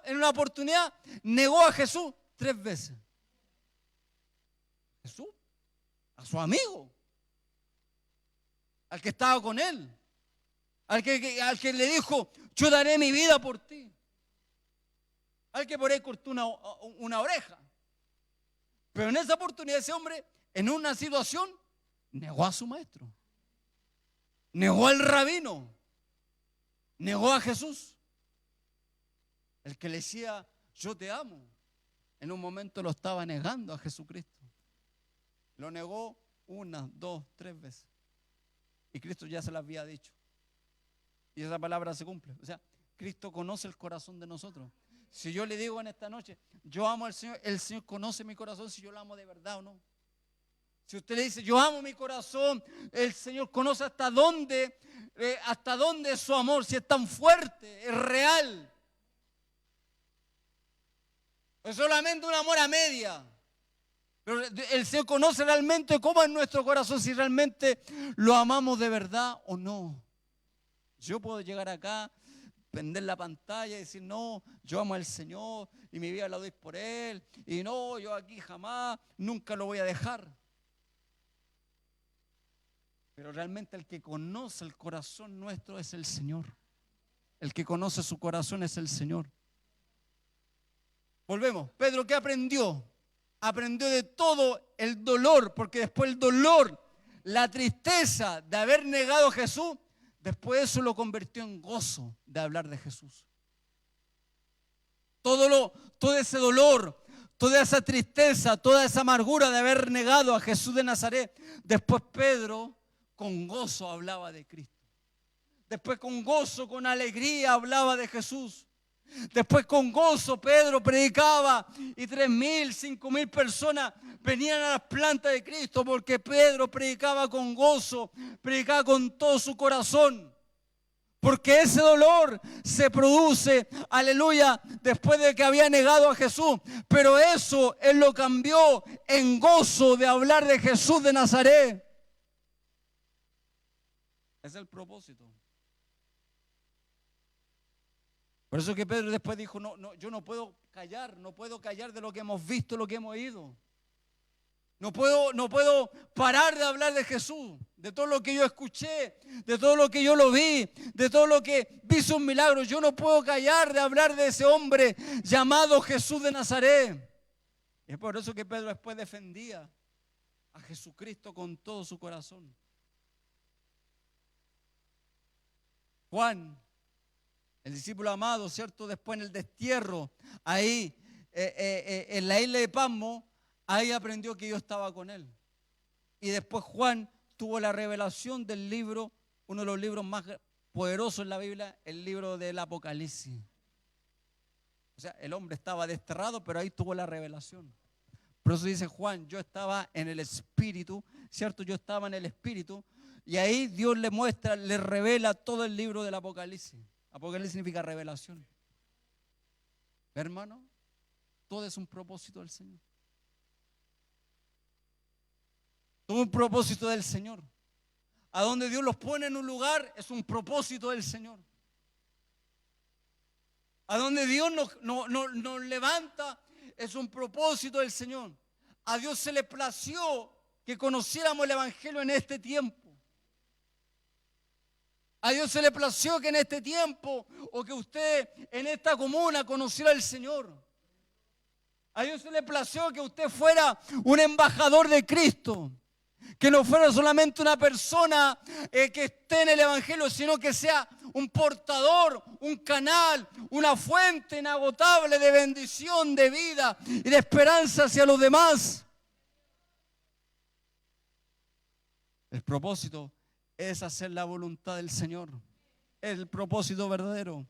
en una oportunidad negó a Jesús 3 veces. Jesús, a su amigo, al que estaba con él, al que le dijo, yo daré mi vida por ti, al que por ahí cortó una oreja. Pero en esa oportunidad ese hombre, en una situación, negó a su maestro, negó al rabino, negó a Jesús. El que le decía, yo te amo, en un momento lo estaba negando a Jesucristo. Lo negó 1, 2, 3 veces. Y Cristo ya se lo había dicho. Y esa palabra se cumple. O sea, Cristo conoce el corazón de nosotros. Si yo le digo en esta noche, yo amo al Señor, el Señor conoce mi corazón si yo lo amo de verdad o no. Si usted le dice, yo amo mi corazón, el Señor conoce hasta dónde es su amor, si es tan fuerte, es real. Es solamente un amor a media. Pero el Señor conoce realmente cómo es nuestro corazón, si realmente lo amamos de verdad o no. Yo puedo llegar acá, prender la pantalla y decir, no, yo amo al Señor y mi vida la doy por Él. Y no, yo aquí jamás, nunca lo voy a dejar. Pero realmente el que conoce el corazón nuestro es el Señor. El que conoce su corazón es el Señor. Volvemos. Pedro, ¿qué aprendió? Aprendió de todo el dolor, porque después el dolor, la tristeza de haber negado a Jesús, después eso lo convirtió en gozo de hablar de Jesús. Todo ese dolor, toda esa tristeza, toda esa amargura de haber negado a Jesús de Nazaret, después Pedro con gozo hablaba de Cristo. Después con gozo, con alegría hablaba de Jesús. Después con gozo Pedro predicaba y 3.000, 5.000 personas venían a las plantas de Cristo porque Pedro predicaba con gozo, predicaba con todo su corazón. Porque ese dolor se produce, aleluya, después de que había negado a Jesús. Pero eso Él lo cambió en gozo de hablar de Jesús de Nazaret. Es el propósito. Por eso que Pedro después dijo, no, yo no puedo callar de lo que hemos visto, lo que hemos oído. No puedo parar de hablar de Jesús, de todo lo que yo escuché, de todo lo que yo lo vi, de todo lo que vi sus milagros. Yo no puedo callar de hablar de ese hombre llamado Jesús de Nazaret. Y es por eso que Pedro después defendía a Jesucristo con todo su corazón. Juan, el discípulo amado, ¿cierto? Después en el destierro, ahí en la isla de Patmos, ahí aprendió que Dios estaba con él. Y después Juan tuvo la revelación del libro, uno de los libros más poderosos en la Biblia, el libro del Apocalipsis. O sea, el hombre estaba desterrado, pero ahí tuvo la revelación. Por eso dice Juan, yo estaba en el Espíritu, ¿cierto? Yo estaba en el Espíritu. Y ahí Dios le muestra, le revela todo el libro del Apocalipsis. Apocalipsis significa revelación. Hermano, todo es un propósito del Señor. Todo un propósito del Señor. A donde Dios los pone en un lugar es un propósito del Señor. A donde Dios nos levanta es un propósito del Señor. A Dios se le plació que conociéramos el Evangelio en este tiempo. A Dios se le plació que en este tiempo o que usted en esta comuna conociera al Señor. A Dios se le plació que usted fuera un embajador de Cristo. Que no fuera solamente una persona que esté en el Evangelio, sino que sea un portador, un canal, una fuente inagotable de bendición, de vida y de esperanza hacia los demás. El propósito es hacer la voluntad del Señor. Es el propósito verdadero.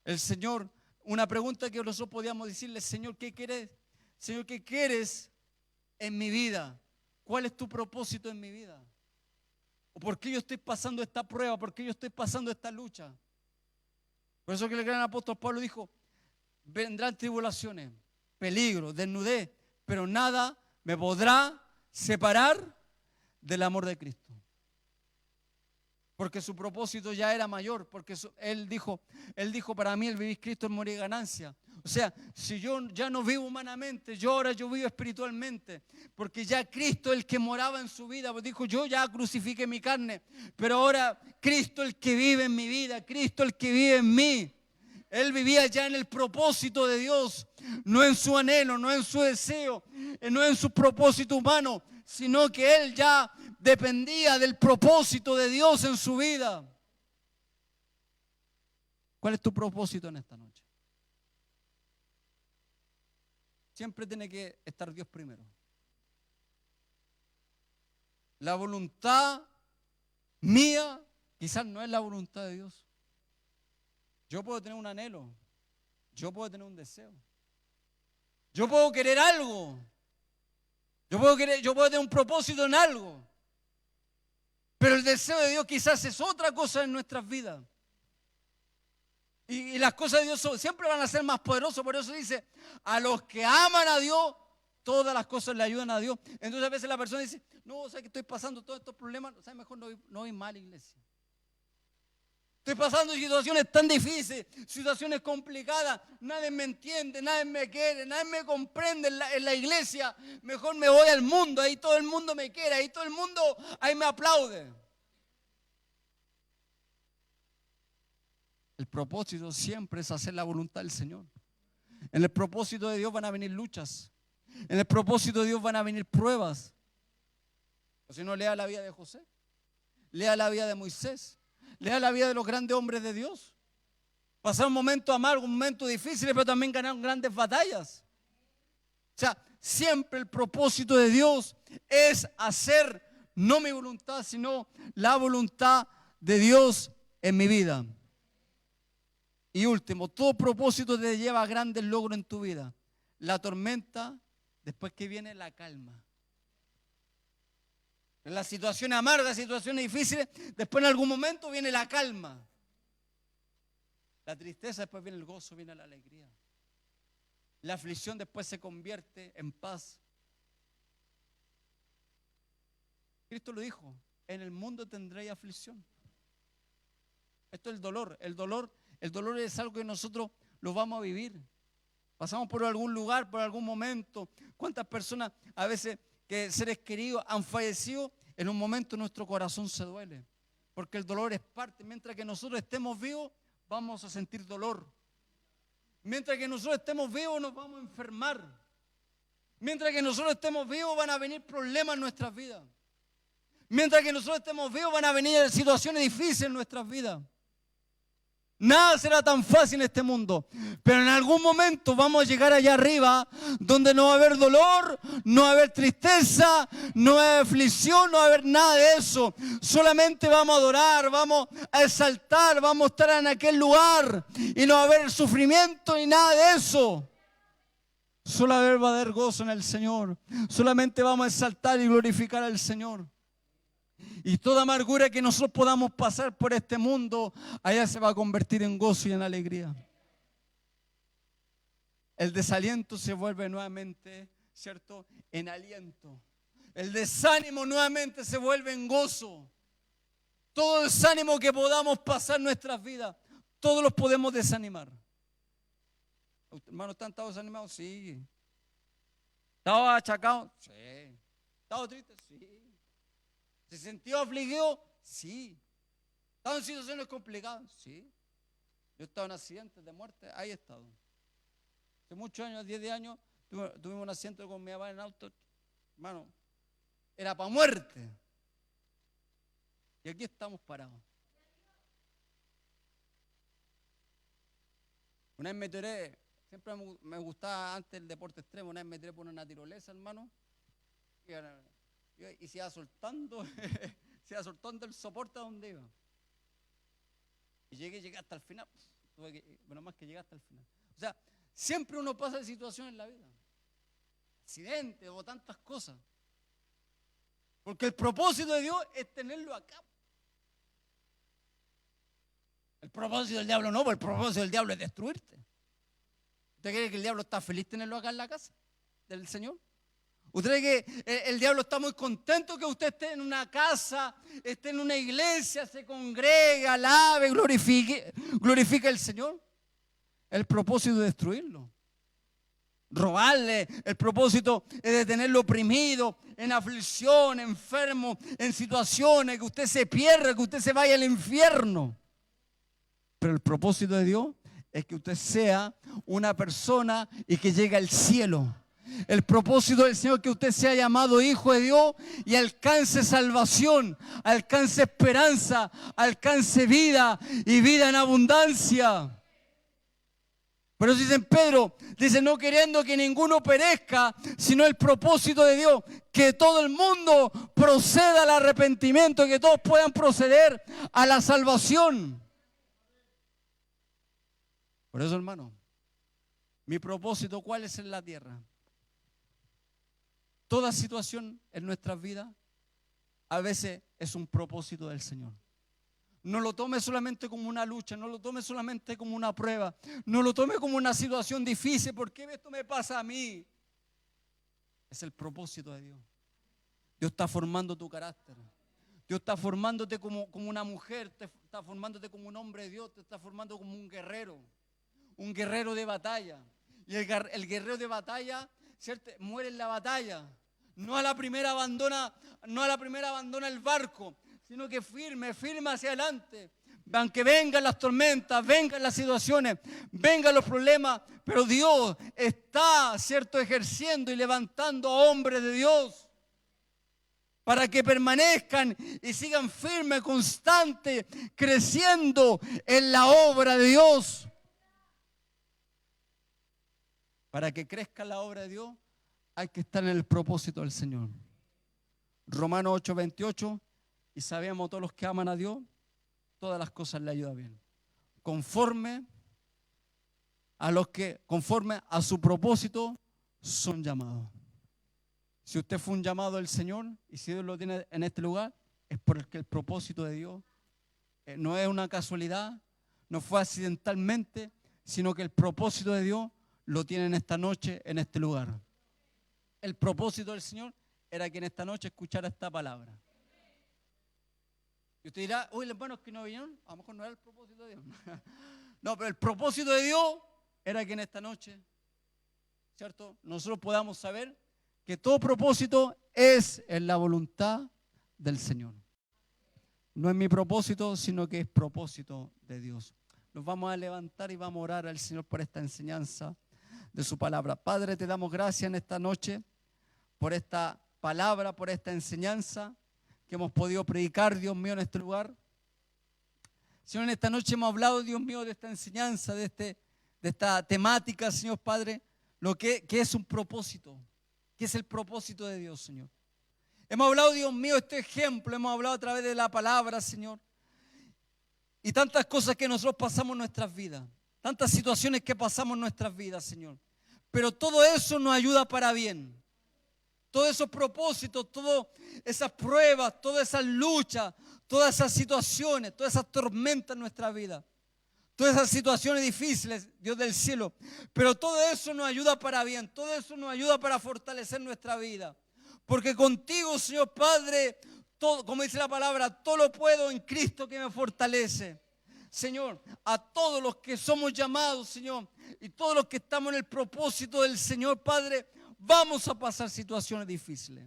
El Señor, una pregunta que nosotros podíamos decirle: Señor, ¿qué quieres? Señor, ¿qué quieres en mi vida? ¿Cuál es tu propósito en mi vida? ¿O por qué yo estoy pasando esta prueba? ¿Por qué yo estoy pasando esta lucha? Por eso que el gran apóstol Pablo dijo: vendrán tribulaciones, peligros, desnudez, pero nada me podrá separar del amor de Cristo. Porque su propósito ya era mayor, porque él dijo, para mí el vivir Cristo es morir ganancia. O sea, si yo ya no vivo humanamente, ahora yo vivo espiritualmente, porque ya Cristo, el que moraba en su vida, pues dijo: yo ya crucifiqué mi carne, pero ahora Cristo el que vive en mi vida, Cristo el que vive en mí. Él vivía ya en el propósito de Dios, no en su anhelo, no en su deseo, no en su propósito humano, sino que él ya dependía del propósito de Dios en su vida. ¿Cuál es tu propósito en esta noche? Siempre tiene que estar Dios primero. La voluntad mía quizás no es la voluntad de Dios. Yo puedo tener un anhelo, yo puedo tener un deseo, yo puedo querer algo, yo puedo tener un propósito en algo, pero el deseo de Dios quizás es otra cosa en nuestras vidas. Y las cosas de Dios siempre van a ser más poderosas. Por eso dice: a los que aman a Dios, todas las cosas le ayudan a Dios. Entonces a veces la persona dice: no, o sea que estoy pasando todos estos problemas, o sea, mejor no ir mal a la iglesia. Estoy pasando situaciones tan difíciles, situaciones complicadas, nadie me entiende, nadie me quiere, nadie me comprende en la iglesia. Mejor me voy al mundo, ahí todo el mundo me quiere, ahí todo el mundo, ahí me aplaude. El propósito siempre es hacer la voluntad del Señor. En el propósito de Dios van a venir luchas. En el propósito de Dios van a venir pruebas. O si no, lea la vida de José, lea la vida de Moisés, lea la vida de los grandes hombres de Dios. Pasaron momentos amargos, momentos difíciles, pero también ganaron grandes batallas. O sea, siempre el propósito de Dios es hacer no mi voluntad, sino la voluntad de Dios en mi vida. Y último, todo propósito te lleva a grandes logros en tu vida. La tormenta, después que viene la calma. En las situaciones amargas, situaciones difíciles, después en algún momento viene la calma. La tristeza, después viene el gozo, viene la alegría. La aflicción después se convierte en paz. Cristo lo dijo: en el mundo tendréis aflicción. Esto es el dolor. El dolor es algo que nosotros lo vamos a vivir. Pasamos por algún lugar, por algún momento. ¿Cuántas personas a veces que seres queridos han fallecido? En un momento nuestro corazón se duele, porque el dolor es parte. Mientras que nosotros estemos vivos, vamos a sentir dolor. Mientras que nosotros estemos vivos, nos vamos a enfermar. Mientras que nosotros estemos vivos, van a venir problemas en nuestras vidas. Mientras que nosotros estemos vivos, van a venir situaciones difíciles en nuestras vidas. Nada será tan fácil en este mundo, pero en algún momento vamos a llegar allá arriba, donde no va a haber dolor, no va a haber tristeza, no va a haber aflicción, no va a haber nada de eso. Solamente vamos a adorar, vamos a exaltar, vamos a estar en aquel lugar y no va a haber sufrimiento ni nada de eso. Solo va a haber gozo en el Señor. Solamente vamos a exaltar y glorificar al Señor. Y toda amargura que nosotros podamos pasar por este mundo, allá se va a convertir en gozo y en alegría. el desaliento se vuelve nuevamente, ¿cierto?, en aliento. El desánimo nuevamente se vuelve en gozo. Todo desánimo que podamos pasar en nuestras vidas, todos los podemos desanimar. Hermanos, ¿están todos desanimados? Sí. ¿Estaba achacado? Sí. ¿Estaba triste? Sí. ¿Se sintió afligido? Sí. ¿Estaba en situaciones complicadas? Sí. Yo he estado en accidentes de muerte, ahí he estado. Hace muchos años, 10 años, tuvimos un accidente con mi papá en auto. Hermano, era para muerte. Y aquí estamos parados. Una vez me tiré, siempre me gustaba antes el deporte extremo, una vez me tiré por una tirolesa, hermano. Y se iba soltando, el soporte a donde iba. Y llegué hasta el final. Menos más que llegué hasta el final. O sea, siempre uno pasa de situaciones en la vida. Accidentes o tantas cosas. Porque el propósito de Dios es tenerlo acá. El propósito del diablo no, porque el propósito del diablo es destruirte. ¿Usted cree que el diablo está feliz tenerlo acá en la casa del Señor? ¿Usted cree que el diablo está muy contento que usted esté en una casa, esté en una iglesia, se congregue, alabe, glorifique al Señor? El propósito es destruirlo, robarle. El propósito es de tenerlo oprimido, en aflicción, enfermo, en situaciones, que usted se pierda, que usted se vaya al infierno. Pero el propósito de Dios es que usted sea una persona y que llegue al cielo. El propósito del Señor es que usted sea llamado hijo de Dios y alcance salvación, alcance esperanza, alcance vida y vida en abundancia. Pero dicen Pedro, dice, no queriendo que ninguno perezca, sino el propósito de Dios, que todo el mundo proceda al arrepentimiento, que todos puedan proceder a la salvación. Por eso, hermano, mi propósito, ¿cuál es en la tierra? Toda situación en nuestras vidas a veces es un propósito del Señor. No lo tome solamente como una lucha, no lo tome solamente como una prueba, no lo tome como una situación difícil. ¿Por qué esto me pasa a mí? Es el propósito de Dios. Dios está formando tu carácter. Dios está formándote como una mujer, te está formándote como un hombre de Dios, te está formando como un guerrero de batalla. Y el guerrero de batalla, ¿cierto?, muere en la batalla. No a la primera abandona el barco, sino que firme hacia adelante. Aunque vengan las tormentas, vengan las situaciones, vengan los problemas, pero Dios está, ¿cierto?, ejerciendo y levantando a hombres de Dios para que permanezcan y sigan firmes, constantes, creciendo en la obra de Dios. Para que crezca la obra de Dios, hay que estar en el propósito del Señor. Romanos 8:28, y sabemos todos los que aman a Dios, todas las cosas le ayudan bien. Conforme a su propósito son llamados. Si usted fue un llamado del Señor y si Dios lo tiene en este lugar, es porque el propósito de Dios no es una casualidad, no fue accidentalmente, sino que el propósito de Dios lo tiene en esta noche, en este lugar. El propósito del Señor era que en esta noche escuchara esta palabra. Y usted dirá, uy, los hermanos que no vinieron, a lo mejor no era el propósito de Dios. No, pero el propósito de Dios era que en esta noche, ¿cierto?, nosotros podamos saber que todo propósito es en la voluntad del Señor. No es mi propósito, sino que es propósito de Dios. Nos vamos a levantar y vamos a orar al Señor por esta enseñanza de su palabra. Padre, te damos gracias en esta noche por esta palabra, por esta enseñanza que hemos podido predicar, Dios mío, en este lugar. Señor, en esta noche hemos hablado, Dios mío, de esta enseñanza, de esta temática, Señor Padre, lo que es un propósito, que es el propósito de Dios, Señor. Hemos hablado, Dios mío, este ejemplo, hemos hablado a través de la palabra, Señor, y tantas cosas que nosotros pasamos en nuestras vidas, tantas situaciones que pasamos en nuestras vidas, Señor. Pero todo eso nos ayuda para bien. Todos esos propósitos, todas esas pruebas, todas esas luchas, todas esas situaciones, todas esas tormentas en nuestra vida, todas esas situaciones difíciles, Dios del cielo. Pero todo eso nos ayuda para bien, todo eso nos ayuda para fortalecer nuestra vida. Porque contigo, Señor Padre, todo, como dice la palabra, todo lo puedo en Cristo que me fortalece. Señor, a todos los que somos llamados, Señor, y todos los que estamos en el propósito del Señor Padre, vamos a pasar situaciones difíciles.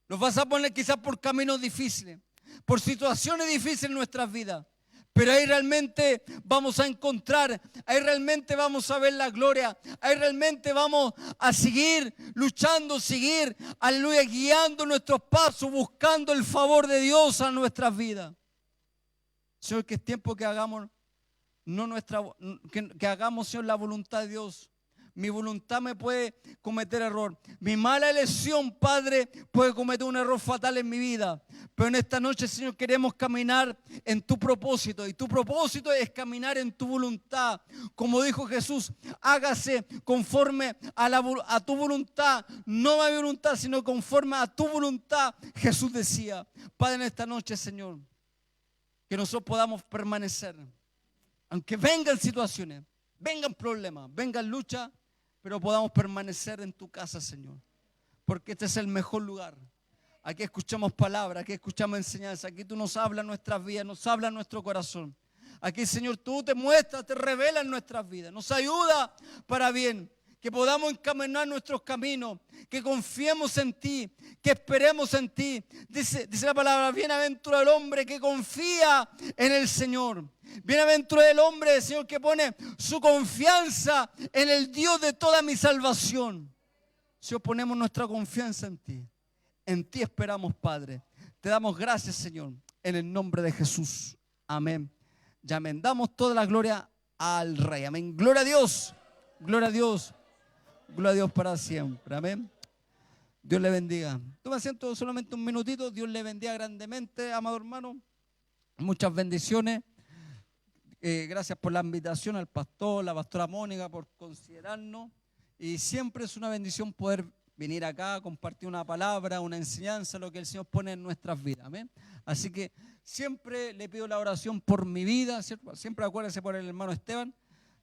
Nos vas a poner quizás por caminos difíciles, por situaciones difíciles en nuestras vidas. Pero ahí realmente vamos a encontrar, ahí realmente vamos a ver la gloria, ahí realmente vamos a seguir luchando, seguir, aleluya, guiando nuestros pasos, buscando el favor de Dios a nuestras vidas. Señor, que es tiempo que hagamos, que hagamos, Señor, la voluntad de Dios. Mi voluntad me puede cometer error. Mi mala elección, Padre, puede cometer un error fatal en mi vida. Pero en esta noche, Señor, queremos caminar en tu propósito. Y tu propósito es caminar en tu voluntad. Como dijo Jesús, hágase conforme a tu voluntad. No a mi voluntad, sino conforme a tu voluntad. Jesús decía, Padre, en esta noche, Señor, que nosotros podamos permanecer. Aunque vengan situaciones, vengan problemas, vengan luchas, pero podamos permanecer en tu casa, Señor. Porque este es el mejor lugar. Aquí escuchamos palabras, aquí escuchamos enseñanza, aquí tú nos hablas en nuestras vidas, nos hablas en nuestro corazón. Aquí, Señor, tú te muestras, te revelas en nuestras vidas, nos ayuda para bien. Que podamos encaminar nuestros caminos, que confiemos en ti, que esperemos en ti. Dice la palabra, bienaventurado el hombre que confía en el Señor. Bienaventurado el hombre, Señor, que pone su confianza en el Dios de toda mi salvación. Señor, ponemos nuestra confianza en ti. En ti esperamos, Padre. Te damos gracias, Señor, en el nombre de Jesús. Amén. Y amén. Damos toda la gloria al Rey. Amén. Gloria a Dios. Gloria a Dios. Gloria a Dios para siempre. Amén. Dios le bendiga. Toma asiento solamente un minutito. Dios le bendiga grandemente, amado hermano. Muchas bendiciones. Gracias por la invitación al pastor, la pastora Mónica, por considerarnos. Y siempre es una bendición poder venir acá, compartir una palabra, una enseñanza, lo que el Señor pone en nuestras vidas. Amén. Así que siempre le pido la oración por mi vida. Siempre acuérdese por el hermano Esteban,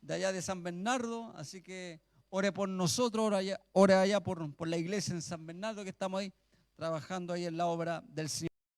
de allá de San Bernardo. Así que ore por nosotros, ore allá por la iglesia en San Bernardo, que estamos ahí trabajando ahí en la obra del Señor.